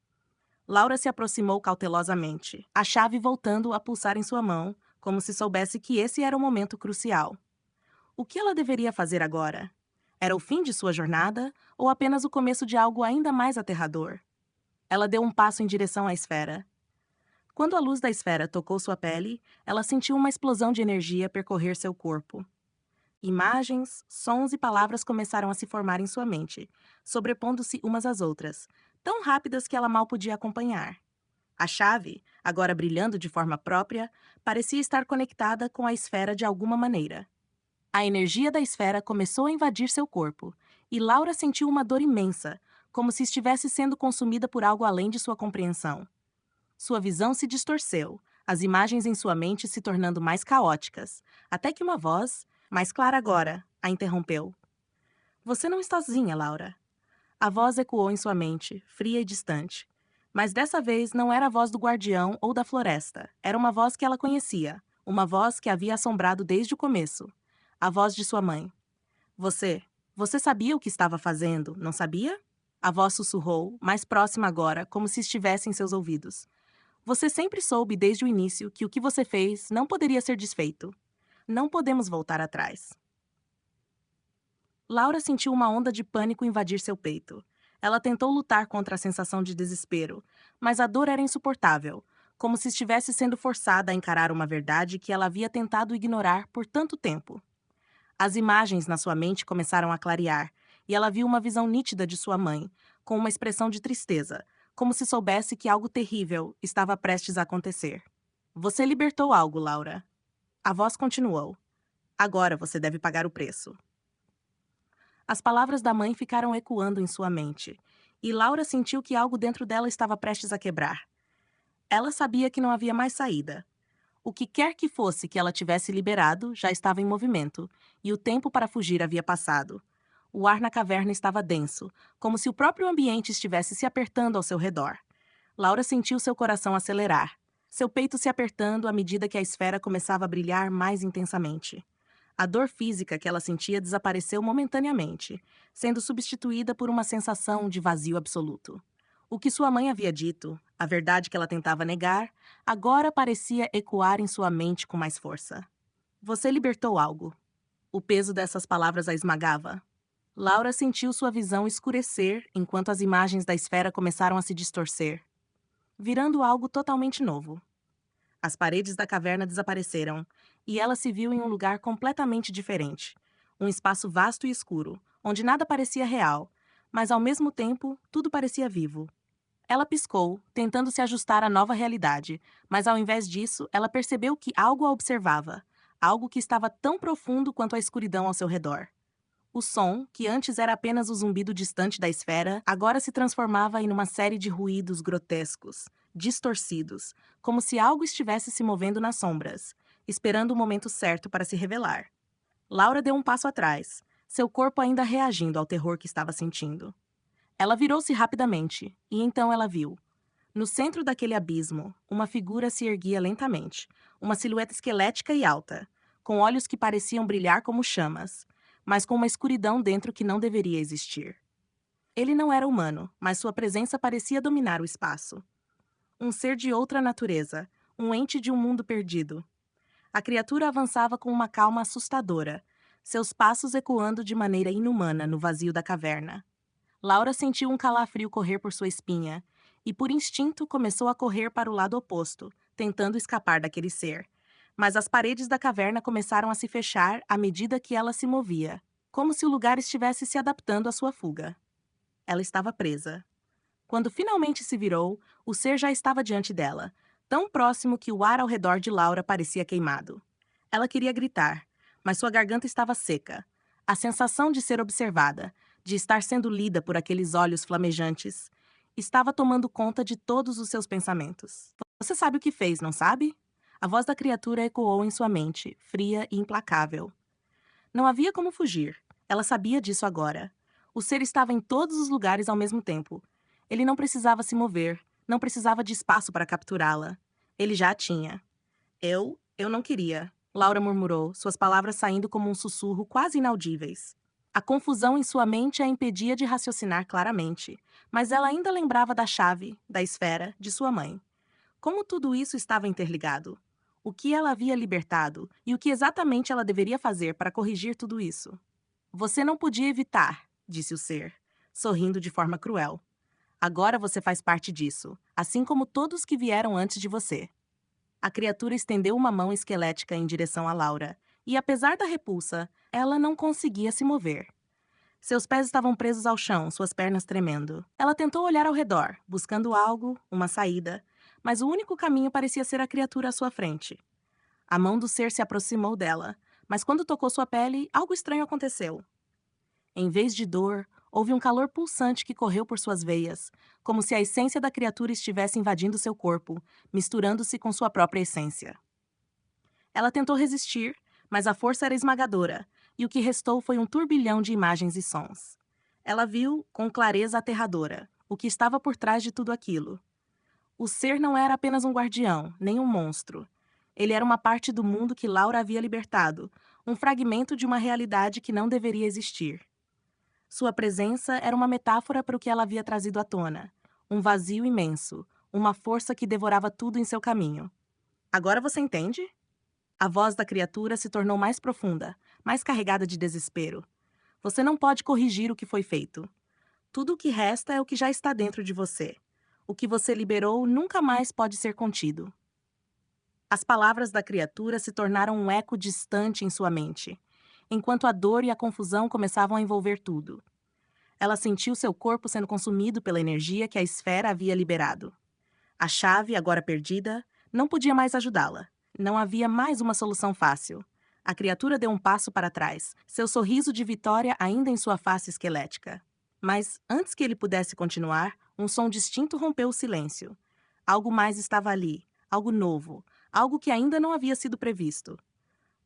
Speaker 1: Laura se aproximou cautelosamente, a chave voltando a pulsar em sua mão, como se soubesse que esse era o momento crucial. O que ela deveria fazer agora? Era o fim de sua jornada ou apenas o começo de algo ainda mais aterrador? Ela deu um passo em direção à esfera. Quando a luz da esfera tocou sua pele, ela sentiu uma explosão de energia percorrer seu corpo. Imagens, sons e palavras começaram a se formar em sua mente, sobrepondo-se umas às outras, tão rápidas que ela mal podia acompanhar. A chave, agora brilhando de forma própria, parecia estar conectada com a esfera de alguma maneira. A energia da esfera começou a invadir seu corpo, e Laura sentiu uma dor imensa, como se estivesse sendo consumida por algo além de sua compreensão. Sua visão se distorceu, as imagens em sua mente se tornando mais caóticas, até que uma voz, mais clara agora, a interrompeu. Você não está sozinha, Laura. A voz ecoou em sua mente, fria e distante. Mas dessa vez não era a voz do guardião ou da floresta. Era uma voz que ela conhecia, uma voz que havia assombrado desde o começo. A voz de sua mãe. Você sabia o que estava fazendo, não sabia? A voz sussurrou, mais próxima agora, como se estivesse em seus ouvidos. Você sempre soube desde o início que o que você fez não poderia ser desfeito. Não podemos voltar atrás. Laura sentiu uma onda de pânico invadir seu peito. Ela tentou lutar contra a sensação de desespero, mas a dor era insuportável, como se estivesse sendo forçada a encarar uma verdade que ela havia tentado ignorar por tanto tempo. As imagens na sua mente começaram a clarear, e ela viu uma visão nítida de sua mãe, com uma expressão de tristeza, como se soubesse que algo terrível estava prestes a acontecer. Você libertou algo, Laura. A voz continuou. Agora você deve pagar o preço. As palavras da mãe ficaram ecoando em sua mente, e Laura sentiu que algo dentro dela estava prestes a quebrar. Ela sabia que não havia mais saída. O que quer que fosse que ela tivesse liberado já estava em movimento, e o tempo para fugir havia passado. O ar na caverna estava denso, como se o próprio ambiente estivesse se apertando ao seu redor. Laura sentiu seu coração acelerar, seu peito se apertando à medida que a esfera começava a brilhar mais intensamente. A dor física que ela sentia desapareceu momentaneamente, sendo substituída por uma sensação de vazio absoluto. O que sua mãe havia dito, a verdade que ela tentava negar, agora parecia ecoar em sua mente com mais força. Você libertou algo. O peso dessas palavras a esmagava. Laura sentiu sua visão escurecer enquanto as imagens da esfera começaram a se distorcer, virando algo totalmente novo. As paredes da caverna desapareceram, e ela se viu em um lugar completamente diferente. Um espaço vasto e escuro, onde nada parecia real, mas ao mesmo tempo tudo parecia vivo. Ela piscou, tentando se ajustar à nova realidade, mas ao invés disso, ela percebeu que algo a observava, algo que estava tão profundo quanto a escuridão ao seu redor. O som, que antes era apenas o zumbido distante da esfera, agora se transformava em uma série de ruídos grotescos, distorcidos, como se algo estivesse se movendo nas sombras, esperando o momento certo para se revelar. Laura deu um passo atrás, seu corpo ainda reagindo ao terror que estava sentindo. Ela virou-se rapidamente, e então ela viu. No centro daquele abismo, uma figura se erguia lentamente, uma silhueta esquelética e alta, com olhos que pareciam brilhar como chamas, mas com uma escuridão dentro que não deveria existir. Ele não era humano, mas sua presença parecia dominar o espaço. Um ser de outra natureza, um ente de um mundo perdido. A criatura avançava com uma calma assustadora, seus passos ecoando de maneira inumana no vazio da caverna. Laura sentiu um calafrio correr por sua espinha, e por instinto começou a correr para o lado oposto, tentando escapar daquele ser. Mas as paredes da caverna começaram a se fechar à medida que ela se movia, como se o lugar estivesse se adaptando à sua fuga. Ela estava presa. Quando finalmente se virou, o ser já estava diante dela, tão próximo que o ar ao redor de Laura parecia queimado. Ela queria gritar, mas sua garganta estava seca. A sensação de ser observada, de estar sendo lida por aqueles olhos flamejantes, estava tomando conta de todos os seus pensamentos. Você sabe o que fez, não sabe? A voz da criatura ecoou em sua mente, fria e implacável. Não havia como fugir. Ela sabia disso agora. O ser estava em todos os lugares ao mesmo tempo. Ele não precisava se mover, não precisava de espaço para capturá-la. Ele já a tinha. Eu não queria, Laura murmurou, suas palavras saindo como um sussurro quase inaudíveis. A confusão em sua mente a impedia de raciocinar claramente, mas ela ainda lembrava da chave, da esfera, de sua mãe. Como tudo isso estava interligado? O que ela havia libertado e o que exatamente ela deveria fazer para corrigir tudo isso? Você não podia evitar, disse o ser, sorrindo de forma cruel. Agora você faz parte disso, assim como todos que vieram antes de você. A criatura estendeu uma mão esquelética em direção a Laura, e apesar da repulsa, ela não conseguia se mover. Seus pés estavam presos ao chão, suas pernas tremendo. Ela tentou olhar ao redor, buscando algo, uma saída, mas o único caminho parecia ser a criatura à sua frente. A mão do ser se aproximou dela, mas quando tocou sua pele, algo estranho aconteceu. Em vez de dor, houve um calor pulsante que correu por suas veias, como se a essência da criatura estivesse invadindo seu corpo, misturando-se com sua própria essência. Ela tentou resistir, mas a força era esmagadora, e o que restou foi um turbilhão de imagens e sons. Ela viu, com clareza aterradora, o que estava por trás de tudo aquilo. O ser não era apenas um guardião, nem um monstro. Ele era uma parte do mundo que Laura havia libertado, um fragmento de uma realidade que não deveria existir. Sua presença era uma metáfora para o que ela havia trazido à tona. Um vazio imenso, uma força que devorava tudo em seu caminho. Agora você entende? A voz da criatura se tornou mais profunda, mais carregada de desespero. Você não pode corrigir o que foi feito. Tudo o que resta é o que já está dentro de você. O que você liberou nunca mais pode ser contido. As palavras da criatura se tornaram um eco distante em sua mente, enquanto a dor e a confusão começavam a envolver tudo. Ela sentiu seu corpo sendo consumido pela energia que a esfera havia liberado. A chave, agora perdida, não podia mais ajudá-la. Não havia mais uma solução fácil. A criatura deu um passo para trás, seu sorriso de vitória ainda em sua face esquelética. Mas, antes que ele pudesse continuar, um som distinto rompeu o silêncio. Algo mais estava ali, algo novo, algo que ainda não havia sido previsto.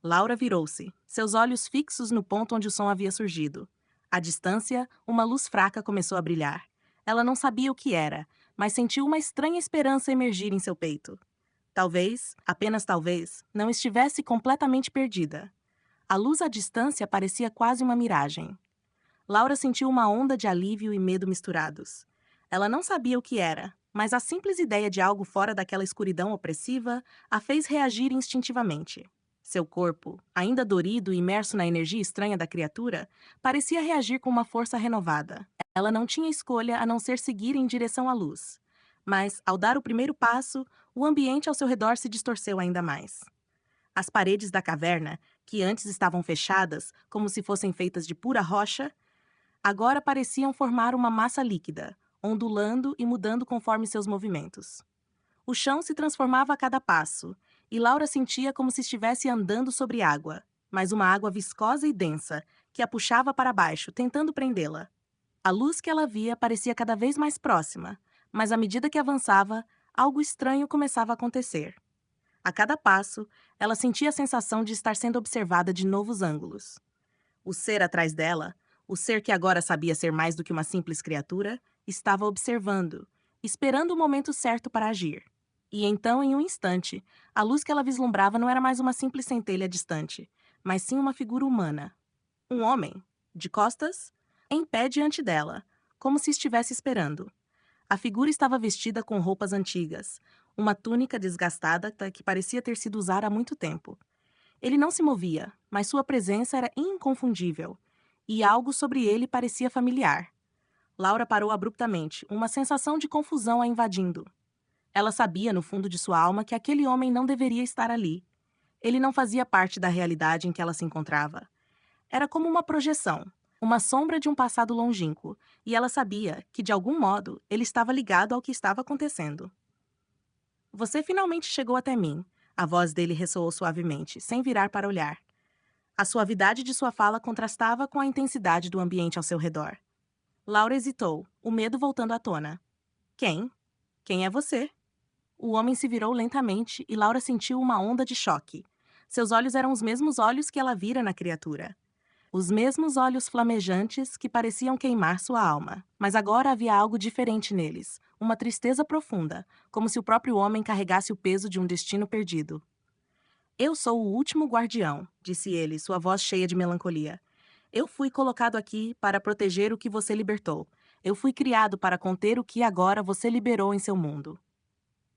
Speaker 1: Laura virou-se, seus olhos fixos no ponto onde o som havia surgido. À distância, uma luz fraca começou a brilhar. Ela não sabia o que era, mas sentiu uma estranha esperança emergir em seu peito. Talvez, apenas talvez, não estivesse completamente perdida. A luz à distância parecia quase uma miragem. Laura sentiu uma onda de alívio e medo misturados. Ela não sabia o que era, mas a simples ideia de algo fora daquela escuridão opressiva a fez reagir instintivamente. Seu corpo, ainda dorido e imerso na energia estranha da criatura, parecia reagir com uma força renovada. Ela não tinha escolha a não ser seguir em direção à luz. Mas, ao dar o primeiro passo, o ambiente ao seu redor se distorceu ainda mais. As paredes da caverna, que antes estavam fechadas, como se fossem feitas de pura rocha, agora pareciam formar uma massa líquida, ondulando e mudando conforme seus movimentos. O chão se transformava a cada passo, e Laura sentia como se estivesse andando sobre água, mas uma água viscosa e densa, que a puxava para baixo, tentando prendê-la. A luz que ela via parecia cada vez mais próxima, mas à medida que avançava, algo estranho começava a acontecer. A cada passo, ela sentia a sensação de estar sendo observada de novos ângulos. O ser atrás dela, o ser que agora sabia ser mais do que uma simples criatura, estava observando, esperando o momento certo para agir. E então, em um instante, a luz que ela vislumbrava não era mais uma simples centelha distante, mas sim uma figura humana. Um homem, de costas, em pé diante dela, como se estivesse esperando. A figura estava vestida com roupas antigas, uma túnica desgastada que parecia ter sido usada há muito tempo. Ele não se movia, mas sua presença era inconfundível, e algo sobre ele parecia familiar. Laura parou abruptamente, uma sensação de confusão a invadindo. Ela sabia, no fundo de sua alma, que aquele homem não deveria estar ali. Ele não fazia parte da realidade em que ela se encontrava. Era como uma projeção, uma sombra de um passado longínquo, e ela sabia que, de algum modo, ele estava ligado ao que estava acontecendo. Você finalmente chegou até mim. A voz dele ressoou suavemente, sem virar para olhar. A suavidade de sua fala contrastava com a intensidade do ambiente ao seu redor. Laura hesitou, o medo voltando à tona. Quem? Quem é você? O homem se virou lentamente e Laura sentiu uma onda de choque. Seus olhos eram os mesmos olhos que ela vira na criatura. Os mesmos olhos flamejantes que pareciam queimar sua alma. Mas agora havia algo diferente neles, uma tristeza profunda, como se o próprio homem carregasse o peso de um destino perdido. Eu sou o último guardião, disse ele, sua voz cheia de melancolia. Eu fui colocado aqui para proteger o que você libertou. Eu fui criado para conter o que agora você liberou em seu mundo.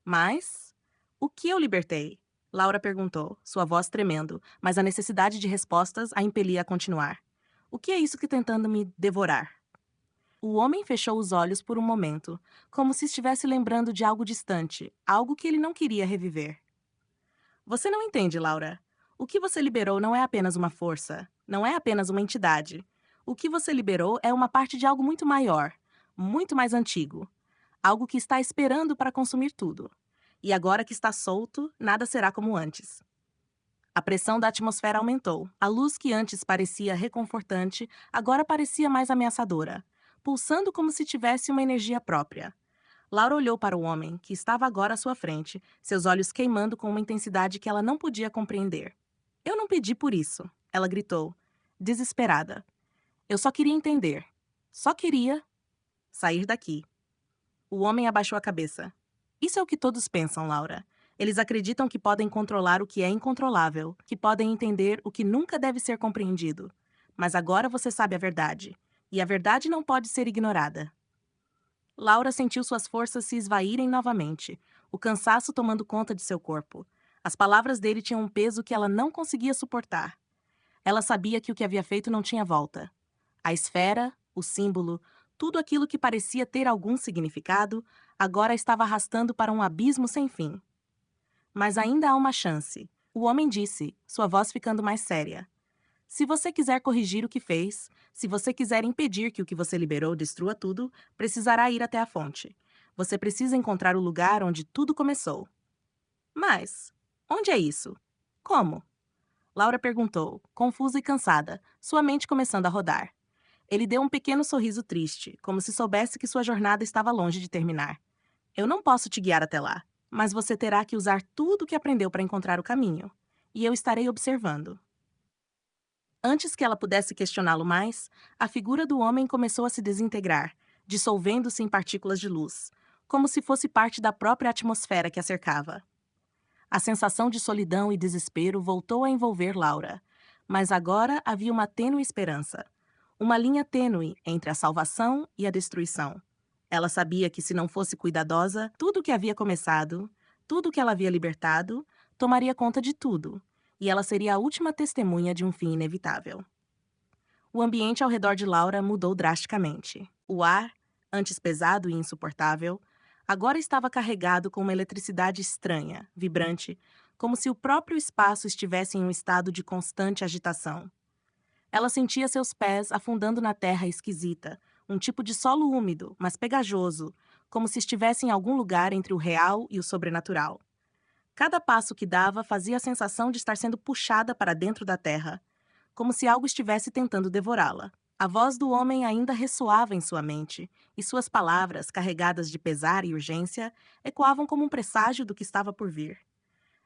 Speaker 1: Mas o que eu libertei? Laura perguntou, sua voz tremendo, mas a necessidade de respostas a impelia a continuar. O que é isso que tentando me devorar? O homem fechou os olhos por um momento, como se estivesse lembrando de algo distante, algo que ele não queria reviver. Você não entende, Laura. O que você liberou não é apenas uma força, não é apenas uma entidade. O que você liberou é uma parte de algo muito maior, muito mais antigo. Algo que está esperando para consumir tudo. E agora que está solto, nada será como antes. A pressão da atmosfera aumentou. A luz que antes parecia reconfortante, agora parecia mais ameaçadora, pulsando como se tivesse uma energia própria. Laura olhou para o homem, que estava agora à sua frente, seus olhos queimando com uma intensidade que ela não podia compreender. Eu não pedi por isso, ela gritou, desesperada. Eu só queria entender. Só queria sair daqui. O homem abaixou a cabeça. Isso é o que todos pensam, Laura. Eles acreditam que podem controlar o que é incontrolável, que podem entender o que nunca deve ser compreendido. Mas agora você sabe a verdade. E a verdade não pode ser ignorada. Laura sentiu suas forças se esvaírem novamente, o cansaço tomando conta de seu corpo. As palavras dele tinham um peso que ela não conseguia suportar. Ela sabia que o que havia feito não tinha volta. A esfera, o símbolo, tudo aquilo que parecia ter algum significado, agora estava arrastando para um abismo sem fim. Mas ainda há uma chance. O homem disse, sua voz ficando mais séria. Se você quiser corrigir o que fez, se você quiser impedir que o que você liberou destrua tudo, precisará ir até a fonte. Você precisa encontrar o lugar onde tudo começou. Mas, onde é isso? Como? Laura perguntou, confusa e cansada, sua mente começando a rodar. Ele deu um pequeno sorriso triste, como se soubesse que sua jornada estava longe de terminar. Eu não posso te guiar até lá, mas você terá que usar tudo o que aprendeu para encontrar o caminho. E eu estarei observando. Antes que ela pudesse questioná-lo mais, a figura do homem começou a se desintegrar, dissolvendo-se em partículas de luz, como se fosse parte da própria atmosfera que a cercava. A sensação de solidão e desespero voltou a envolver Laura, mas agora havia uma tênue esperança, uma linha tênue entre a salvação e a destruição. Ela sabia que, se não fosse cuidadosa, tudo o que havia começado, tudo o que ela havia libertado, tomaria conta de tudo, e ela seria a última testemunha de um fim inevitável. O ambiente ao redor de Laura mudou drasticamente. O ar, antes pesado e insuportável, agora estava carregado com uma eletricidade estranha, vibrante, como se o próprio espaço estivesse em um estado de constante agitação. Ela sentia seus pés afundando na terra esquisita, um tipo de solo úmido, mas pegajoso, como se estivesse em algum lugar entre o real e o sobrenatural. Cada passo que dava fazia a sensação de estar sendo puxada para dentro da terra, como se algo estivesse tentando devorá-la. A voz do homem ainda ressoava em sua mente, e suas palavras, carregadas de pesar e urgência, ecoavam como um presságio do que estava por vir.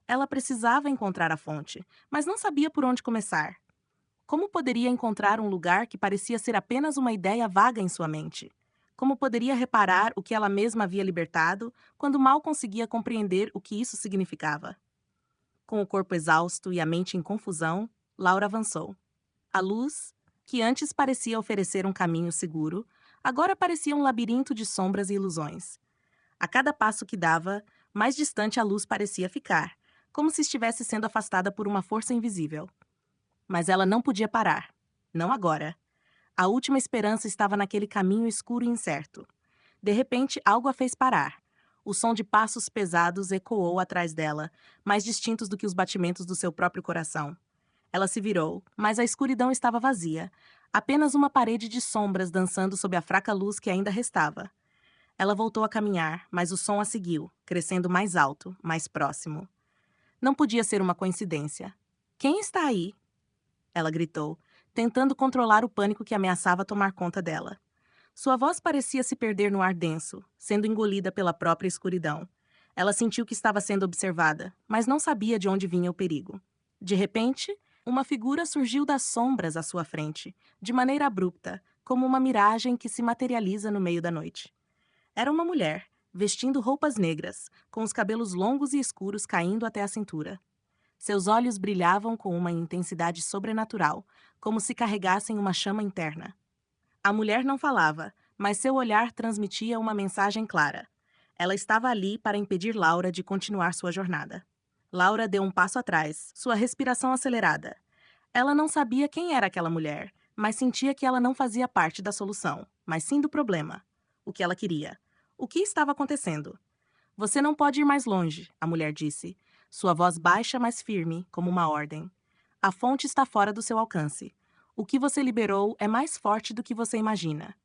Speaker 1: Ela precisava encontrar a fonte, mas não sabia por onde começar. Como poderia encontrar um lugar que parecia ser apenas uma ideia vaga em sua mente? Como poderia reparar o que ela mesma havia libertado, quando mal conseguia compreender o que isso significava? Com o corpo exausto e a mente em confusão, Laura avançou. A luz, que antes parecia oferecer um caminho seguro, agora parecia um labirinto de sombras e ilusões. A cada passo que dava, mais distante a luz parecia ficar, como se estivesse sendo afastada por uma força invisível. Mas ela não podia parar. Não agora. A última esperança estava naquele caminho escuro e incerto. De repente, algo a fez parar. O som de passos pesados ecoou atrás dela, mais distintos do que os batimentos do seu próprio coração. Ela se virou, mas a escuridão estava vazia. Apenas uma parede de sombras dançando sob a fraca luz que ainda restava. Ela voltou a caminhar, mas o som a seguiu, crescendo mais alto, mais próximo. Não podia ser uma coincidência. Quem está aí? Ela gritou, tentando controlar o pânico que ameaçava tomar conta dela. Sua voz parecia se perder no ar denso, sendo engolida pela própria escuridão. Ela sentiu que estava sendo observada, mas não sabia de onde vinha o perigo. De repente, uma figura surgiu das sombras à sua frente, de maneira abrupta, como uma miragem que se materializa no meio da noite. Era uma mulher, vestindo roupas negras, com os cabelos longos e escuros caindo até a cintura. Seus olhos brilhavam com uma intensidade sobrenatural, como se carregassem uma chama interna. A mulher não falava, mas seu olhar transmitia uma mensagem clara. Ela estava ali para impedir Laura de continuar sua jornada. Laura deu um passo atrás, sua respiração acelerada. Ela não sabia quem era aquela mulher, mas sentia que ela não fazia parte da solução, mas sim do problema. O que ela queria. O que estava acontecendo? Você não pode ir mais longe, a mulher disse. Sua voz baixa, mas firme, como uma ordem. A fonte está fora do seu alcance. O que você liberou é mais forte do que você imagina.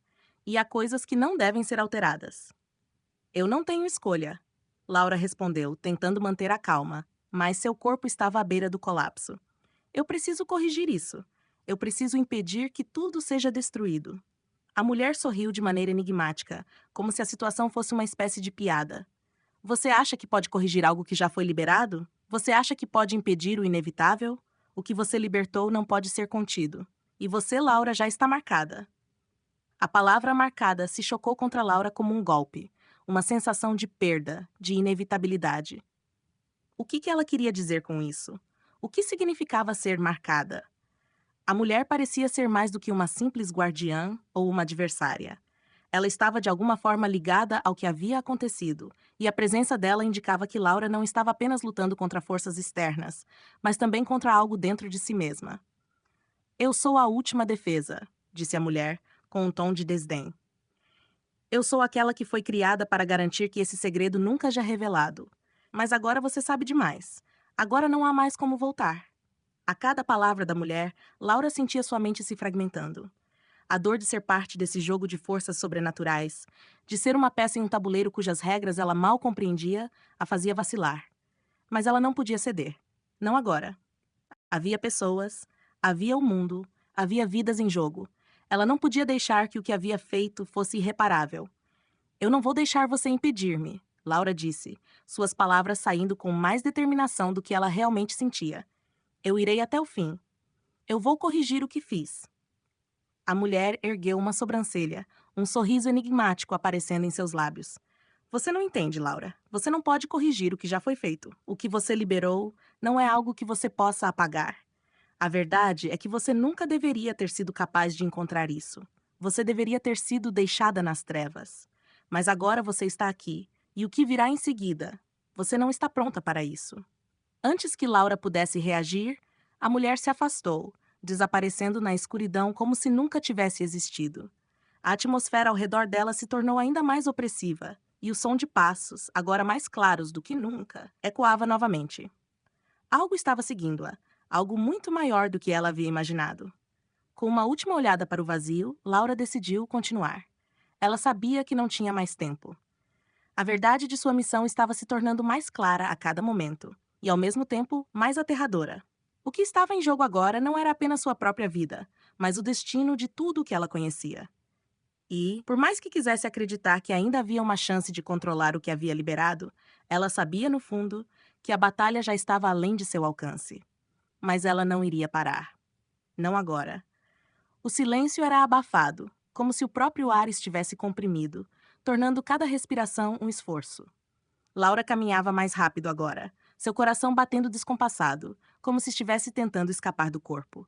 Speaker 1: E há coisas que não devem ser alteradas. Eu não tenho escolha, Laura respondeu, tentando manter a calma, mas seu corpo estava à beira do colapso. Eu preciso corrigir isso. Eu preciso impedir que tudo seja destruído. A mulher sorriu de maneira enigmática, como se a situação fosse uma espécie de piada. Você acha que pode corrigir algo que já foi liberado? Você acha que pode impedir o inevitável? O que você libertou não pode ser contido. E você, Laura, já está marcada. A palavra marcada se chocou contra Laura como um golpe, uma sensação de perda, de inevitabilidade. O que ela queria dizer com isso? O que significava ser marcada? A mulher parecia ser mais do que uma simples guardiã ou uma adversária. Ela estava de alguma forma ligada ao que havia acontecido, e a presença dela indicava que Laura não estava apenas lutando contra forças externas, mas também contra algo dentro de si mesma. Eu sou a última defesa, disse a mulher, com um tom de desdém. Eu sou aquela que foi criada para garantir que esse segredo nunca já é revelado. Mas agora você sabe demais. Agora não há mais como voltar. A cada palavra da mulher, Laura sentia sua mente se fragmentando. A dor de ser parte desse jogo de forças sobrenaturais, de ser uma peça em um tabuleiro cujas regras ela mal compreendia, a fazia vacilar. Mas ela não podia ceder. Não agora. Havia pessoas, havia o mundo, havia vidas em jogo. Ela não podia deixar que o que havia feito fosse irreparável. Eu não vou deixar você impedir-me, Laura disse, suas palavras saindo com mais determinação do que ela realmente sentia. Eu irei até o fim. Eu vou corrigir o que fiz. A mulher ergueu uma sobrancelha, um sorriso enigmático aparecendo em seus lábios. Você não entende, Laura. Você não pode corrigir o que já foi feito. O que você liberou não é algo que você possa apagar. A verdade é que você nunca deveria ter sido capaz de encontrar isso. Você deveria ter sido deixada nas trevas. Mas agora você está aqui, e o que virá em seguida? Você não está pronta para isso. Antes que Laura pudesse reagir, a mulher se afastou, desaparecendo na escuridão como se nunca tivesse existido. A atmosfera ao redor dela se tornou ainda mais opressiva, e o som de passos, agora mais claros do que nunca, ecoava novamente. Algo estava seguindo-a, algo muito maior do que ela havia imaginado. Com uma última olhada para o vazio, Laura decidiu continuar. Ela sabia que não tinha mais tempo. A verdade de sua missão estava se tornando mais clara a cada momento, e ao mesmo tempo mais aterradora. O que estava em jogo agora não era apenas sua própria vida, mas o destino de tudo o que ela conhecia. E, por mais que quisesse acreditar que ainda havia uma chance de controlar o que havia liberado, ela sabia, no fundo, que a batalha já estava além de seu alcance. Mas ela não iria parar. Não agora. O silêncio era abafado, como se o próprio ar estivesse comprimido, tornando cada respiração um esforço. Laura caminhava mais rápido agora, seu coração batendo descompassado, como se estivesse tentando escapar do corpo.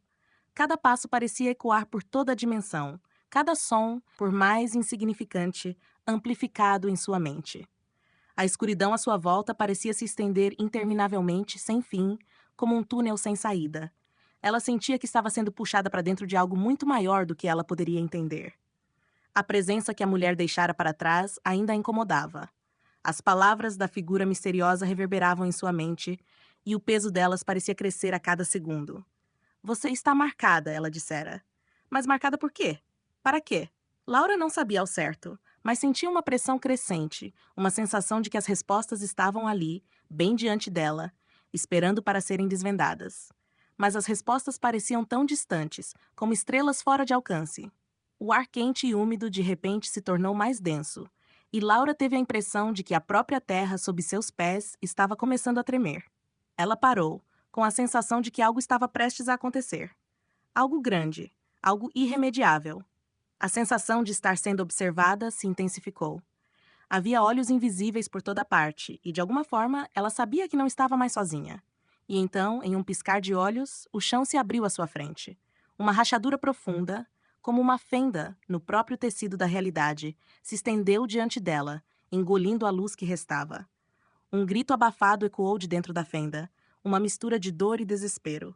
Speaker 1: Cada passo parecia ecoar por toda a dimensão, cada som, por mais insignificante, amplificado em sua mente. A escuridão à sua volta parecia se estender interminavelmente, sem fim, como um túnel sem saída. Ela sentia que estava sendo puxada para dentro de algo muito maior do que ela poderia entender. A presença que a mulher deixara para trás ainda a incomodava. As palavras da figura misteriosa reverberavam em sua mente, e o peso delas parecia crescer a cada segundo. Você está marcada, ela dissera. Mas marcada por quê? Para quê? Laura não sabia ao certo, mas sentia uma pressão crescente, uma sensação de que as respostas estavam ali, bem diante dela, esperando para serem desvendadas. Mas as respostas pareciam tão distantes, como estrelas fora de alcance. O ar quente e úmido de repente se tornou mais denso, e Laura teve a impressão de que a própria terra sob seus pés estava começando a tremer. Ela parou, com a sensação de que algo estava prestes a acontecer. Algo grande, algo irremediável. A sensação de estar sendo observada se intensificou. Havia olhos invisíveis por toda parte, e de alguma forma ela sabia que não estava mais sozinha. E então, em um piscar de olhos, o chão se abriu à sua frente. Uma rachadura profunda, como uma fenda no próprio tecido da realidade, se estendeu diante dela, engolindo a luz que restava. Um grito abafado ecoou de dentro da fenda, uma mistura de dor e desespero.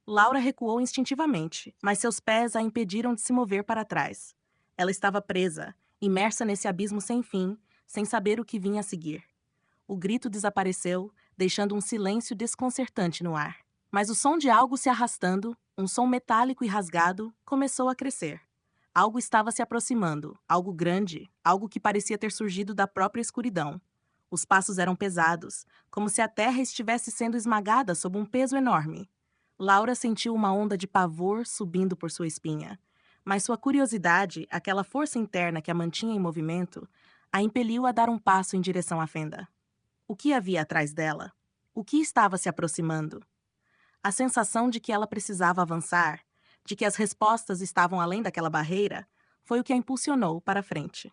Speaker 1: Laura recuou instintivamente, mas seus pés a impediram de se mover para trás. Ela estava presa, imersa nesse abismo sem fim, sem saber o que vinha a seguir. O grito desapareceu, deixando um silêncio desconcertante no ar. Mas o som de algo se arrastando, um som metálico e rasgado, começou a crescer. Algo estava se aproximando, algo grande, algo que parecia ter surgido da própria escuridão. Os passos eram pesados, como se a terra estivesse sendo esmagada sob um peso enorme. Laura sentiu uma onda de pavor subindo por sua espinha. Mas sua curiosidade, aquela força interna que a mantinha em movimento, a impeliu a dar um passo em direção à fenda. O que havia atrás dela? O que estava se aproximando? A sensação de que ela precisava avançar, de que as respostas estavam além daquela barreira, foi o que a impulsionou para a frente.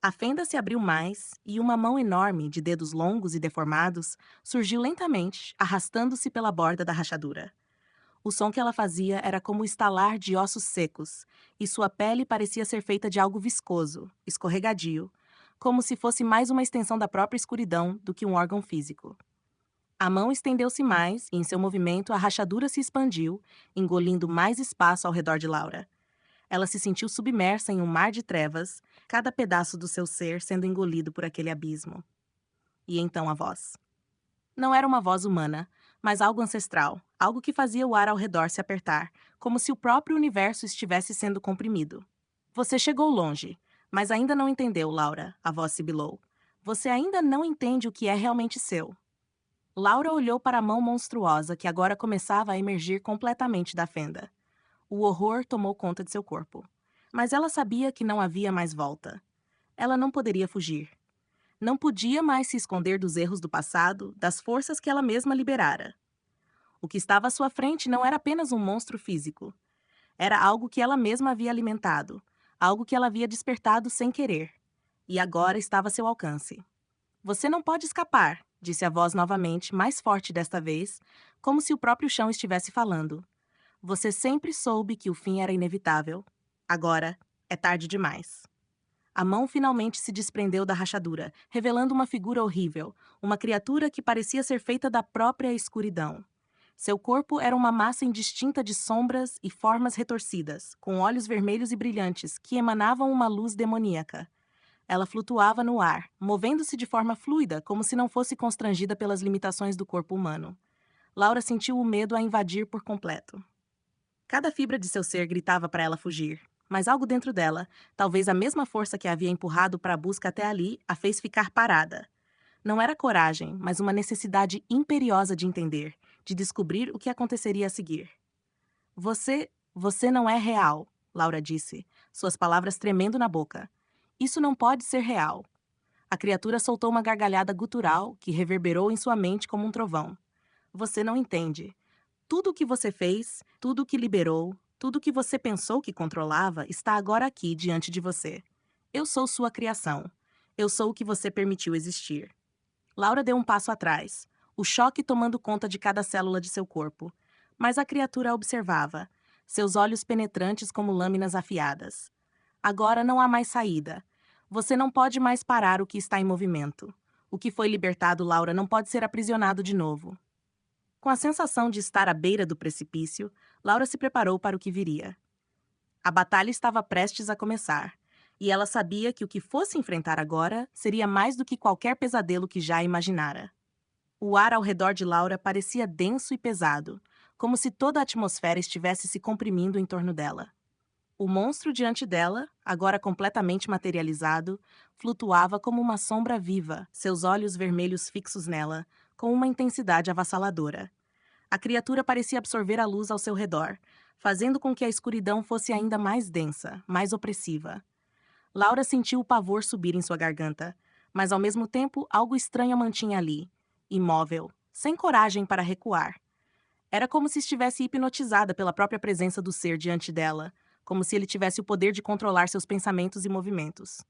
Speaker 1: A fenda se abriu mais e uma mão enorme, de dedos longos e deformados, surgiu lentamente, arrastando-se pela borda da rachadura. O som que ela fazia era como o estalar de ossos secos, e sua pele parecia ser feita de algo viscoso, escorregadio, como se fosse mais uma extensão da própria escuridão do que um órgão físico. A mão estendeu-se mais e, em seu movimento, a rachadura se expandiu, engolindo mais espaço ao redor de Laura. Ela se sentiu submersa em um mar de trevas, cada pedaço do seu ser sendo engolido por aquele abismo. E então a voz. Não era uma voz humana, mas algo ancestral, algo que fazia o ar ao redor se apertar, como se o próprio universo estivesse sendo comprimido. Você chegou longe, mas ainda não entendeu, Laura, a voz sibilou. Você ainda não entende o que é realmente seu. Laura olhou para a mão monstruosa que agora começava a emergir completamente da fenda. O horror tomou conta de seu corpo. Mas ela sabia que não havia mais volta. Ela não poderia fugir. Não podia mais se esconder dos erros do passado, das forças que ela mesma liberara. O que estava à sua frente não era apenas um monstro físico. Era algo que ela mesma havia alimentado, algo que ela havia despertado sem querer. E agora estava a seu alcance. Você não pode escapar, disse a voz novamente, mais forte desta vez, como se o próprio chão estivesse falando. Você sempre soube que o fim era inevitável. Agora, é tarde demais. A mão finalmente se desprendeu da rachadura, revelando uma figura horrível, uma criatura que parecia ser feita da própria escuridão. Seu corpo era uma massa indistinta de sombras e formas retorcidas, com olhos vermelhos e brilhantes que emanavam uma luz demoníaca. Ela flutuava no ar, movendo-se de forma fluida, como se não fosse constrangida pelas limitações do corpo humano. Laura sentiu o medo a invadir por completo. Cada fibra de seu ser gritava para ela fugir, mas algo dentro dela, talvez a mesma força que a havia empurrado para a busca até ali, a fez ficar parada. Não era coragem, mas uma necessidade imperiosa de entender, de descobrir o que aconteceria a seguir. Você não é real, Laura disse, suas palavras tremendo na boca. Isso não pode ser real. A criatura soltou uma gargalhada gutural que reverberou em sua mente como um trovão. Você não entende. Tudo o que você fez, tudo o que liberou, Tudo que você pensou que controlava está agora aqui diante de você. Eu sou sua criação. Eu sou o que você permitiu existir. Laura deu um passo atrás, o choque tomando conta de cada célula de seu corpo. Mas a criatura a observava, seus olhos penetrantes como lâminas afiadas. Agora não há mais saída. Você não pode mais parar o que está em movimento. O que foi libertado, Laura, não pode ser aprisionado de novo. Com a sensação de estar à beira do precipício, Laura se preparou para o que viria. A batalha estava prestes a começar, e ela sabia que o que fosse enfrentar agora seria mais do que qualquer pesadelo que já imaginara. O ar ao redor de Laura parecia denso e pesado, como se toda a atmosfera estivesse se comprimindo em torno dela. O monstro diante dela, agora completamente materializado, flutuava como uma sombra viva, seus olhos vermelhos fixos nela, com uma intensidade avassaladora. A criatura parecia absorver a luz ao seu redor, fazendo com que a escuridão fosse ainda mais densa, mais opressiva. Laura sentiu o pavor subir em sua garganta, mas ao mesmo tempo algo estranho a mantinha ali, imóvel, sem coragem para recuar. Era como se estivesse hipnotizada pela própria presença do ser diante dela, como se ele tivesse o poder de controlar seus pensamentos e movimentos.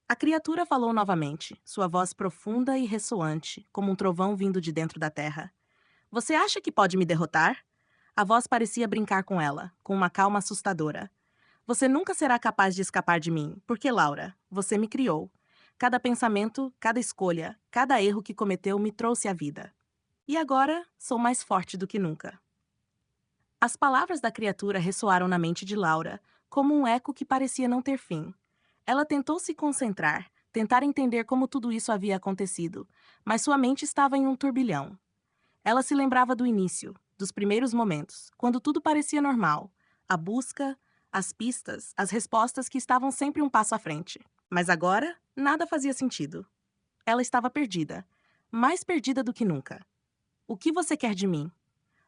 Speaker 1: A criatura falou novamente, sua voz profunda e ressoante, como um trovão vindo de dentro da terra. Você acha que pode me derrotar? A voz parecia brincar com ela, com uma calma assustadora. Você nunca será capaz de escapar de mim, porque, Laura, você me criou. Cada pensamento, cada escolha, cada erro que cometeu me trouxe à vida. E agora, sou mais forte do que nunca. As palavras da criatura ressoaram na mente de Laura, como um eco que parecia não ter fim. Ela tentou se concentrar, tentar entender como tudo isso havia acontecido, mas sua mente estava em um turbilhão. Ela se lembrava do início, dos primeiros momentos, quando tudo parecia normal. A busca, as pistas, as respostas que estavam sempre um passo à frente. Mas agora, nada fazia sentido. Ela estava perdida, mais perdida do que nunca. O que você quer de mim?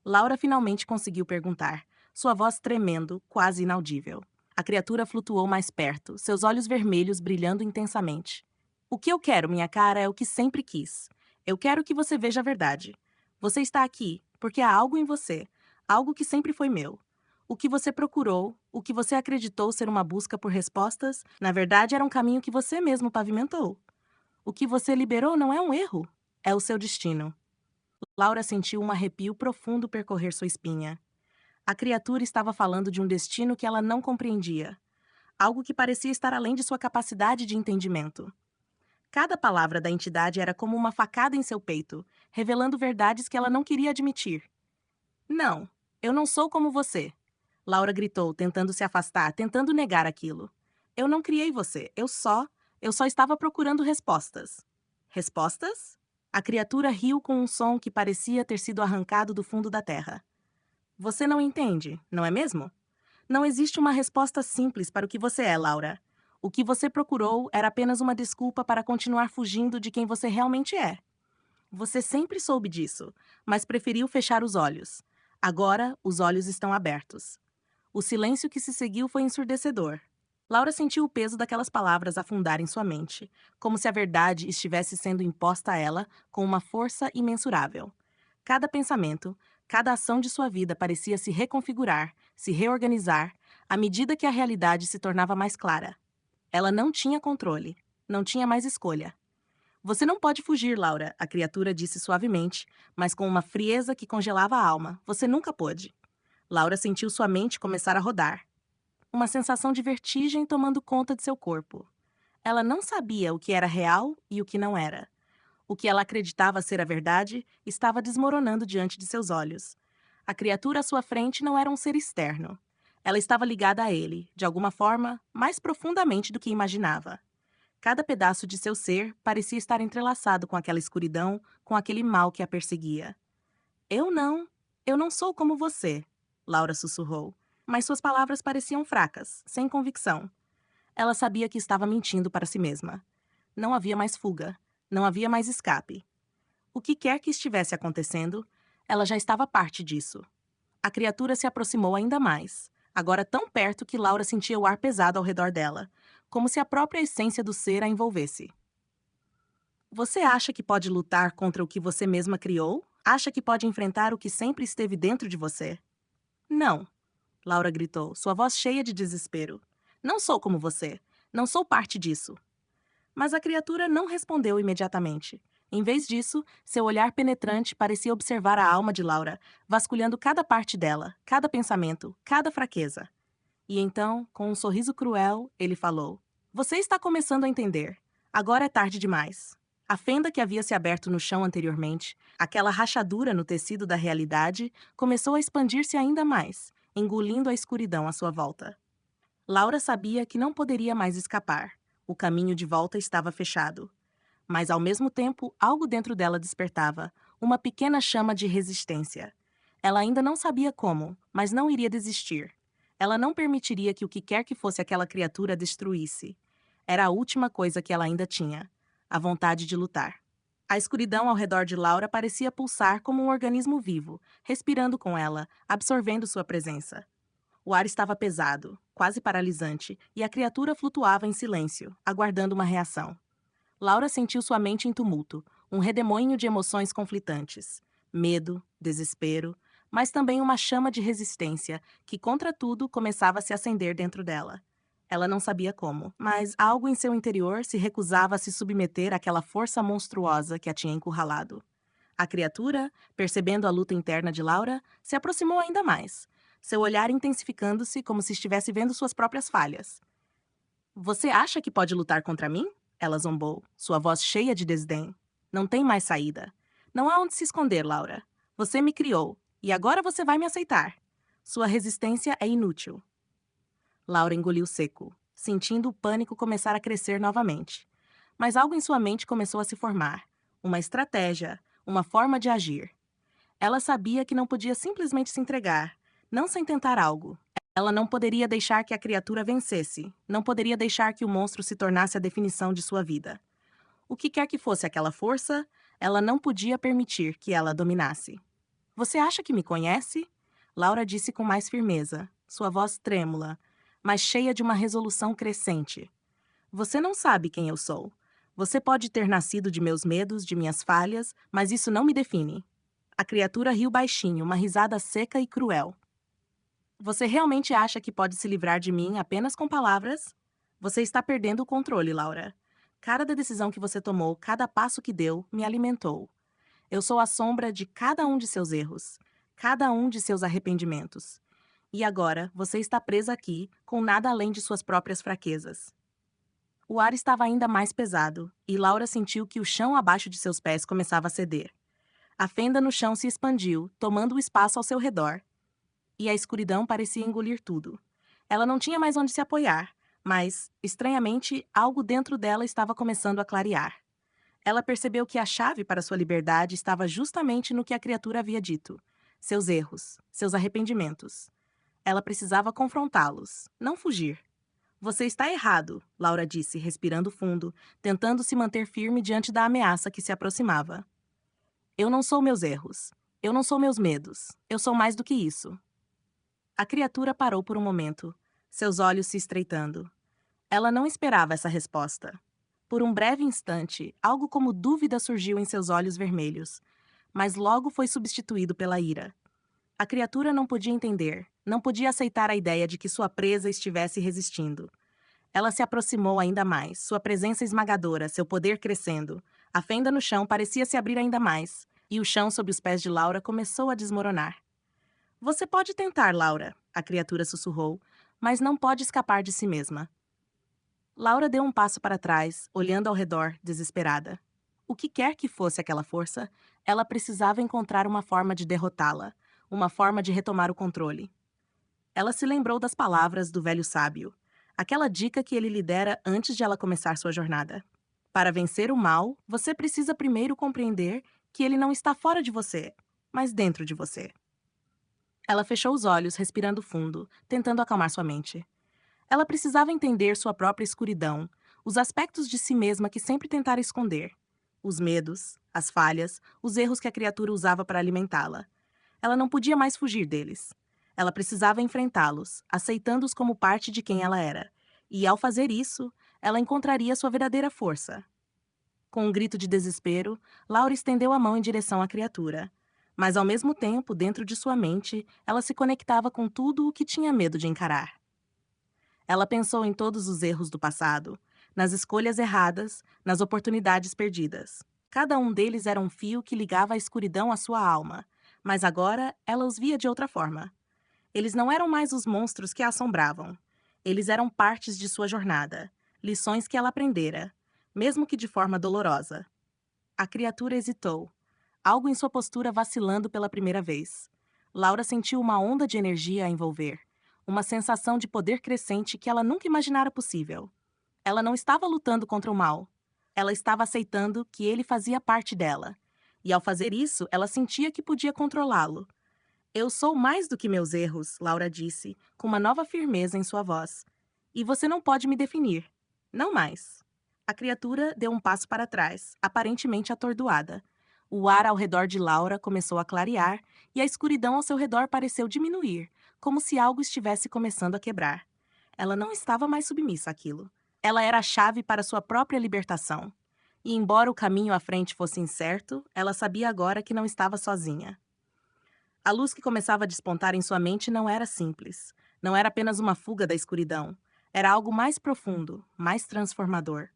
Speaker 1: Laura finalmente conseguiu perguntar, sua voz tremendo, quase inaudível. A criatura flutuou mais perto, seus olhos vermelhos brilhando intensamente. O que eu quero, minha cara, é o que sempre quis. Eu quero que você veja a verdade. Você está aqui porque há algo em você, algo que sempre foi meu. O que você procurou, o que você acreditou ser uma busca por respostas, na verdade era um caminho que você mesmo pavimentou. O que você liberou não é um erro, é o seu destino. Laura sentiu um arrepio profundo percorrer sua espinha. A criatura estava falando de um destino que ela não compreendia, algo que parecia estar além de sua capacidade de entendimento. Cada palavra da entidade era como uma facada em seu peito, revelando verdades que ela não queria admitir. Não, eu não sou como você. Laura gritou, tentando se afastar, tentando negar aquilo. Eu não criei você, eu só estava procurando respostas. Respostas? A criatura riu com um som que parecia ter sido arrancado do fundo da terra. Você não entende, não é mesmo? Não existe uma resposta simples para o que você é, Laura. O que você procurou era apenas uma desculpa para continuar fugindo de quem você realmente é. Você sempre soube disso, mas preferiu fechar os olhos. Agora, os olhos estão abertos. O silêncio que se seguiu foi ensurdecedor. Laura sentiu o peso daquelas palavras afundar em sua mente, como se a verdade estivesse sendo imposta a ela com uma força imensurável. Cada pensamento, cada ação de sua vida parecia se reconfigurar, se reorganizar, à medida que a realidade se tornava mais clara. Ela não tinha controle, não tinha mais escolha. Você não pode fugir, Laura, a criatura disse suavemente, mas com uma frieza que congelava a alma. Você nunca pôde. Laura sentiu sua mente começar a rodar. Uma sensação de vertigem tomando conta de seu corpo. Ela não sabia o que era real e o que não era. O que ela acreditava ser a verdade estava desmoronando diante de seus olhos. A criatura à sua frente não era um ser externo. Ela estava ligada a ele, de alguma forma, mais profundamente do que imaginava. Cada pedaço de seu ser parecia estar entrelaçado com aquela escuridão, com aquele mal que a perseguia. Eu não sou como você, Laura sussurrou, mas suas palavras pareciam fracas, sem convicção. Ela sabia que estava mentindo para si mesma. Não havia mais fuga, não havia mais escape. O que quer que estivesse acontecendo, ela já estava parte disso. A criatura se aproximou ainda mais, agora tão perto que Laura sentia o ar pesado ao redor dela, como se a própria essência do ser a envolvesse. Você acha que pode lutar contra o que você mesma criou? Acha que pode enfrentar o que sempre esteve dentro de você? Não. Laura gritou, sua voz cheia de desespero. Não sou como você. Não sou parte disso. Mas a criatura não respondeu imediatamente. Em vez disso, seu olhar penetrante parecia observar a alma de Laura, vasculhando cada parte dela, cada pensamento, cada fraqueza. E então, com um sorriso cruel, ele falou: Você está começando a entender. Agora é tarde demais. A fenda que havia se aberto no chão anteriormente, aquela rachadura no tecido da realidade, começou a expandir-se ainda mais, engolindo a escuridão à sua volta. Laura sabia que não poderia mais escapar. O caminho de volta estava fechado. Mas, ao mesmo tempo, algo dentro dela despertava, uma pequena chama de resistência. Ela ainda não sabia como, mas não iria desistir. Ela não permitiria que o que quer que fosse aquela criatura a destruísse. Era a última coisa que ela ainda tinha: a vontade de lutar. A escuridão ao redor de Laura parecia pulsar como um organismo vivo, respirando com ela, absorvendo sua presença. O ar estava pesado, quase paralisante, e a criatura flutuava em silêncio, aguardando uma reação. Laura sentiu sua mente em tumulto, um redemoinho de emoções conflitantes. Medo, desespero, mas também uma chama de resistência que, contra tudo, começava a se acender dentro dela. Ela não sabia como, mas algo em seu interior se recusava a se submeter àquela força monstruosa que a tinha encurralado. A criatura, percebendo a luta interna de Laura, se aproximou ainda mais, seu olhar intensificando-se como se estivesse vendo suas próprias falhas. Você acha que pode lutar contra mim? Ela zombou, sua voz cheia de desdém. Não tem mais saída. Não há onde se esconder, Laura. Você me criou, e agora você vai me aceitar. Sua resistência é inútil. Laura engoliu seco, sentindo o pânico começar a crescer novamente. Mas algo em sua mente começou a se formar. Uma estratégia, uma forma de agir. Ela sabia que não podia simplesmente se entregar, não sem tentar algo. Ela não poderia deixar que a criatura vencesse, não poderia deixar que o monstro se tornasse a definição de sua vida. O que quer que fosse aquela força, ela não podia permitir que ela a dominasse. Você acha que me conhece? Laura disse com mais firmeza, sua voz trêmula, mas cheia de uma resolução crescente. Você não sabe quem eu sou. Você pode ter nascido de meus medos, de minhas falhas, mas isso não me define. A criatura riu baixinho, uma risada seca e cruel. Você realmente acha que pode se livrar de mim apenas com palavras? Você está perdendo o controle, Laura. Cada decisão que você tomou, cada passo que deu, me alimentou. Eu sou a sombra de cada um de seus erros, cada um de seus arrependimentos. E agora, você está presa aqui, com nada além de suas próprias fraquezas. O ar estava ainda mais pesado, e Laura sentiu que o chão abaixo de seus pés começava a ceder. A fenda no chão se expandiu, tomando o espaço ao seu redor, e a escuridão parecia engolir tudo. Ela não tinha mais onde se apoiar, mas, estranhamente, algo dentro dela estava começando a clarear. Ela percebeu que a chave para sua liberdade estava justamente no que a criatura havia dito: seus erros, seus arrependimentos. Ela precisava confrontá-los, não fugir. Você está errado, Laura disse, respirando fundo, tentando se manter firme diante da ameaça que se aproximava. Eu não sou meus erros. Eu não sou meus medos. Eu sou mais do que isso. A criatura parou por um momento, seus olhos se estreitando. Ela não esperava essa resposta. Por um breve instante, algo como dúvida surgiu em seus olhos vermelhos, mas logo foi substituído pela ira. A criatura não podia entender, não podia aceitar a ideia de que sua presa estivesse resistindo. Ela se aproximou ainda mais, sua presença esmagadora, seu poder crescendo. A fenda no chão parecia se abrir ainda mais, e o chão sob os pés de Laura começou a desmoronar. Você pode tentar, Laura, a criatura sussurrou, mas não pode escapar de si mesma. Laura deu um passo para trás, olhando ao redor, desesperada. O que quer que fosse aquela força, ela precisava encontrar uma forma de derrotá-la, uma forma de retomar o controle. Ela se lembrou das palavras do velho sábio, aquela dica que ele lhe dera antes de ela começar sua jornada. Para vencer o mal, você precisa primeiro compreender que ele não está fora de você, mas dentro de você. Ela fechou os olhos, respirando fundo, tentando acalmar sua mente. Ela precisava entender sua própria escuridão, os aspectos de si mesma que sempre tentara esconder. Os medos, as falhas, os erros que a criatura usava para alimentá-la. Ela não podia mais fugir deles. Ela precisava enfrentá-los, aceitando-os como parte de quem ela era. E, ao fazer isso, ela encontraria sua verdadeira força. Com um grito de desespero, Laura estendeu a mão em direção à criatura. Mas ao mesmo tempo, dentro de sua mente, ela se conectava com tudo o que tinha medo de encarar. Ela pensou em todos os erros do passado, nas escolhas erradas, nas oportunidades perdidas. Cada um deles era um fio que ligava a escuridão à sua alma, mas agora ela os via de outra forma. Eles não eram mais os monstros que a assombravam. Eles eram partes de sua jornada, lições que ela aprendera, mesmo que de forma dolorosa. A criatura hesitou, algo em sua postura vacilando pela primeira vez. Laura sentiu uma onda de energia a envolver, uma sensação de poder crescente que ela nunca imaginara possível. Ela não estava lutando contra o mal. Ela estava aceitando que ele fazia parte dela. E ao fazer isso, ela sentia que podia controlá-lo. Eu sou mais do que meus erros, Laura disse, com uma nova firmeza em sua voz. E você não pode me definir. Não mais. A criatura deu um passo para trás, aparentemente atordoada. O ar ao redor de Laura começou a clarear e a escuridão ao seu redor pareceu diminuir, como se algo estivesse começando a quebrar. Ela não estava mais submissa àquilo. Ela era a chave para sua própria libertação. E embora o caminho à frente fosse incerto, ela sabia agora que não estava sozinha. A luz que começava a despontar em sua mente não era simples. Não era apenas uma fuga da escuridão. Era algo mais profundo, mais transformador.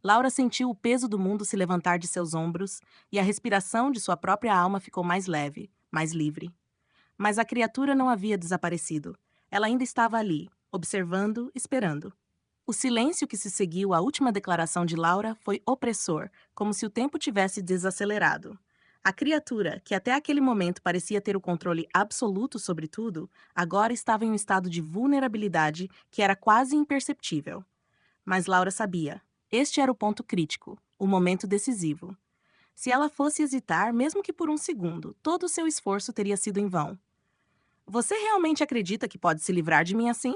Speaker 1: Laura sentiu o peso do mundo se levantar de seus ombros e a respiração de sua própria alma ficou mais leve, mais livre. Mas a criatura não havia desaparecido. Ela ainda estava ali, observando, esperando. O silêncio que se seguiu à última declaração de Laura foi opressor, como se o tempo tivesse desacelerado. A criatura, que até aquele momento parecia ter o controle absoluto sobre tudo, agora estava em um estado de vulnerabilidade que era quase imperceptível. Mas Laura sabia. Este era o ponto crítico, o momento decisivo. Se ela fosse hesitar, mesmo que por um segundo, todo o seu esforço teria sido em vão. Você realmente acredita que pode se livrar de mim assim?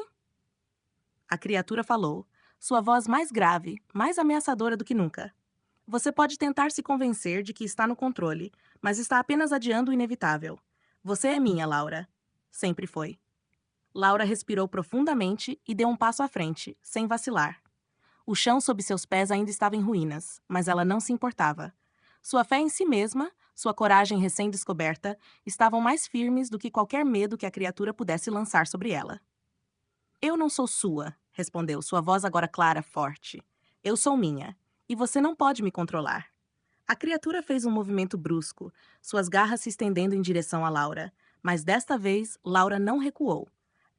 Speaker 1: A criatura falou, sua voz mais grave, mais ameaçadora do que nunca. Você pode tentar se convencer de que está no controle, mas está apenas adiando o inevitável. Você é minha, Laura. Sempre foi. Laura respirou profundamente e deu um passo à frente, sem vacilar. O chão sob seus pés ainda estava em ruínas, mas ela não se importava. Sua fé em si mesma, sua coragem recém-descoberta, estavam mais firmes do que qualquer medo que a criatura pudesse lançar sobre ela. Eu não sou sua, respondeu, sua voz agora clara, forte. Eu sou minha, e você não pode me controlar. A criatura fez um movimento brusco, suas garras se estendendo em direção a Laura, mas desta vez Laura não recuou.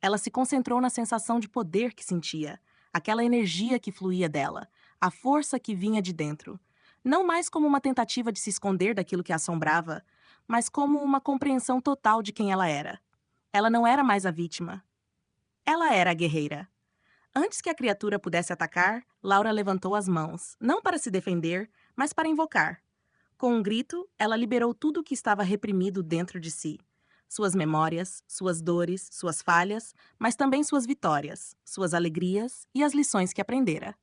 Speaker 1: Ela se concentrou na sensação de poder que sentia, aquela energia que fluía dela, a força que vinha de dentro. Não mais como uma tentativa de se esconder daquilo que a assombrava, mas como uma compreensão total de quem ela era. Ela não era mais a vítima. Ela era a guerreira. Antes que a criatura pudesse atacar, Laura levantou as mãos, não para se defender, mas para invocar. Com um grito, ela liberou tudo o que estava reprimido dentro de si. Suas memórias, suas dores, suas falhas, mas também suas vitórias, suas alegrias e as lições que aprendera.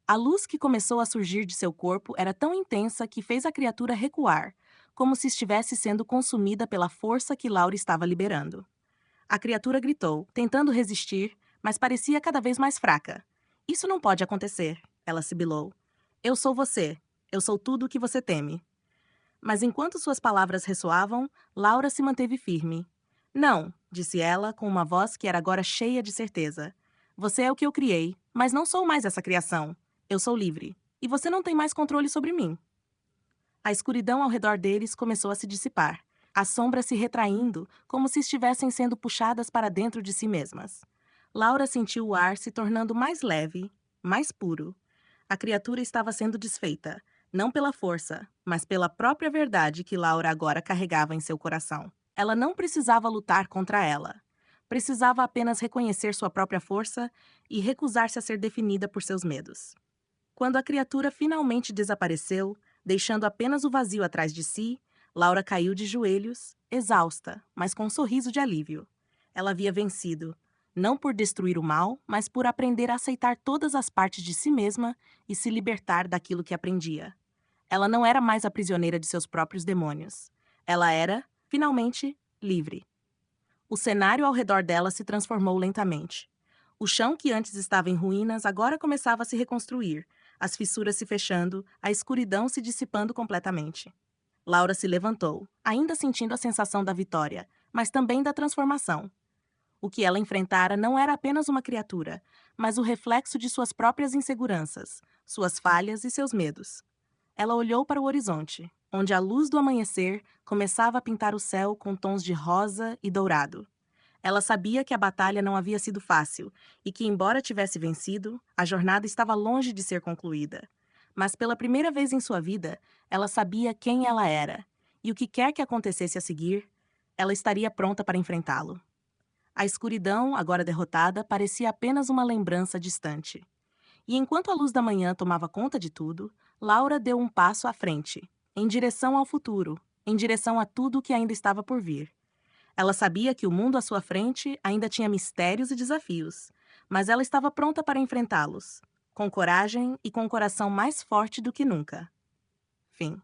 Speaker 1: A luz que começou a surgir de seu corpo era tão intensa que fez a criatura recuar, como se estivesse sendo consumida pela força que Laura estava liberando. A criatura gritou, tentando resistir, mas parecia cada vez mais fraca. Isso não pode acontecer, ela sibilou. Eu sou você. Eu sou tudo o que você teme. Mas enquanto suas palavras ressoavam, Laura se manteve firme. Não, disse ela, com uma voz que era agora cheia de certeza. Você é o que eu criei, mas não sou mais essa criação. Eu sou livre. E você não tem mais controle sobre mim. A escuridão ao redor deles começou a se dissipar, as sombras se retraindo, como se estivessem sendo puxadas para dentro de si mesmas. Laura sentiu o ar se tornando mais leve, mais puro. A criatura estava sendo desfeita, não pela força, mas pela própria verdade que Laura agora carregava em seu coração. Ela não precisava lutar contra ela. Precisava apenas reconhecer sua própria força e recusar-se a ser definida por seus medos. Quando a criatura finalmente desapareceu, deixando apenas o vazio atrás de si, Laura caiu de joelhos, exausta, mas com um sorriso de alívio. Ela havia vencido, não por destruir o mal, mas por aprender a aceitar todas as partes de si mesma e se libertar daquilo que aprendia. Ela não era mais a prisioneira de seus próprios demônios. Ela era, finalmente, livre. O cenário ao redor dela se transformou lentamente. O chão que antes estava em ruínas agora começava a se reconstruir, as fissuras se fechando, a escuridão se dissipando completamente. Laura se levantou, ainda sentindo a sensação da vitória, mas também da transformação. O que ela enfrentara não era apenas uma criatura, mas o reflexo de suas próprias inseguranças, suas falhas e seus medos. Ela olhou para o horizonte, onde a luz do amanhecer começava a pintar o céu com tons de rosa e dourado. Ela sabia que a batalha não havia sido fácil e que, embora tivesse vencido, a jornada estava longe de ser concluída. Mas pela primeira vez em sua vida, ela sabia quem ela era, e o que quer que acontecesse a seguir, ela estaria pronta para enfrentá-lo. A escuridão, agora derrotada, parecia apenas uma lembrança distante. E enquanto a luz da manhã tomava conta de tudo, Laura deu um passo à frente, em direção ao futuro, em direção a tudo o que ainda estava por vir. Ela sabia que o mundo à sua frente ainda tinha mistérios e desafios, mas ela estava pronta para enfrentá-los, com coragem e com um coração mais forte do que nunca. Fim.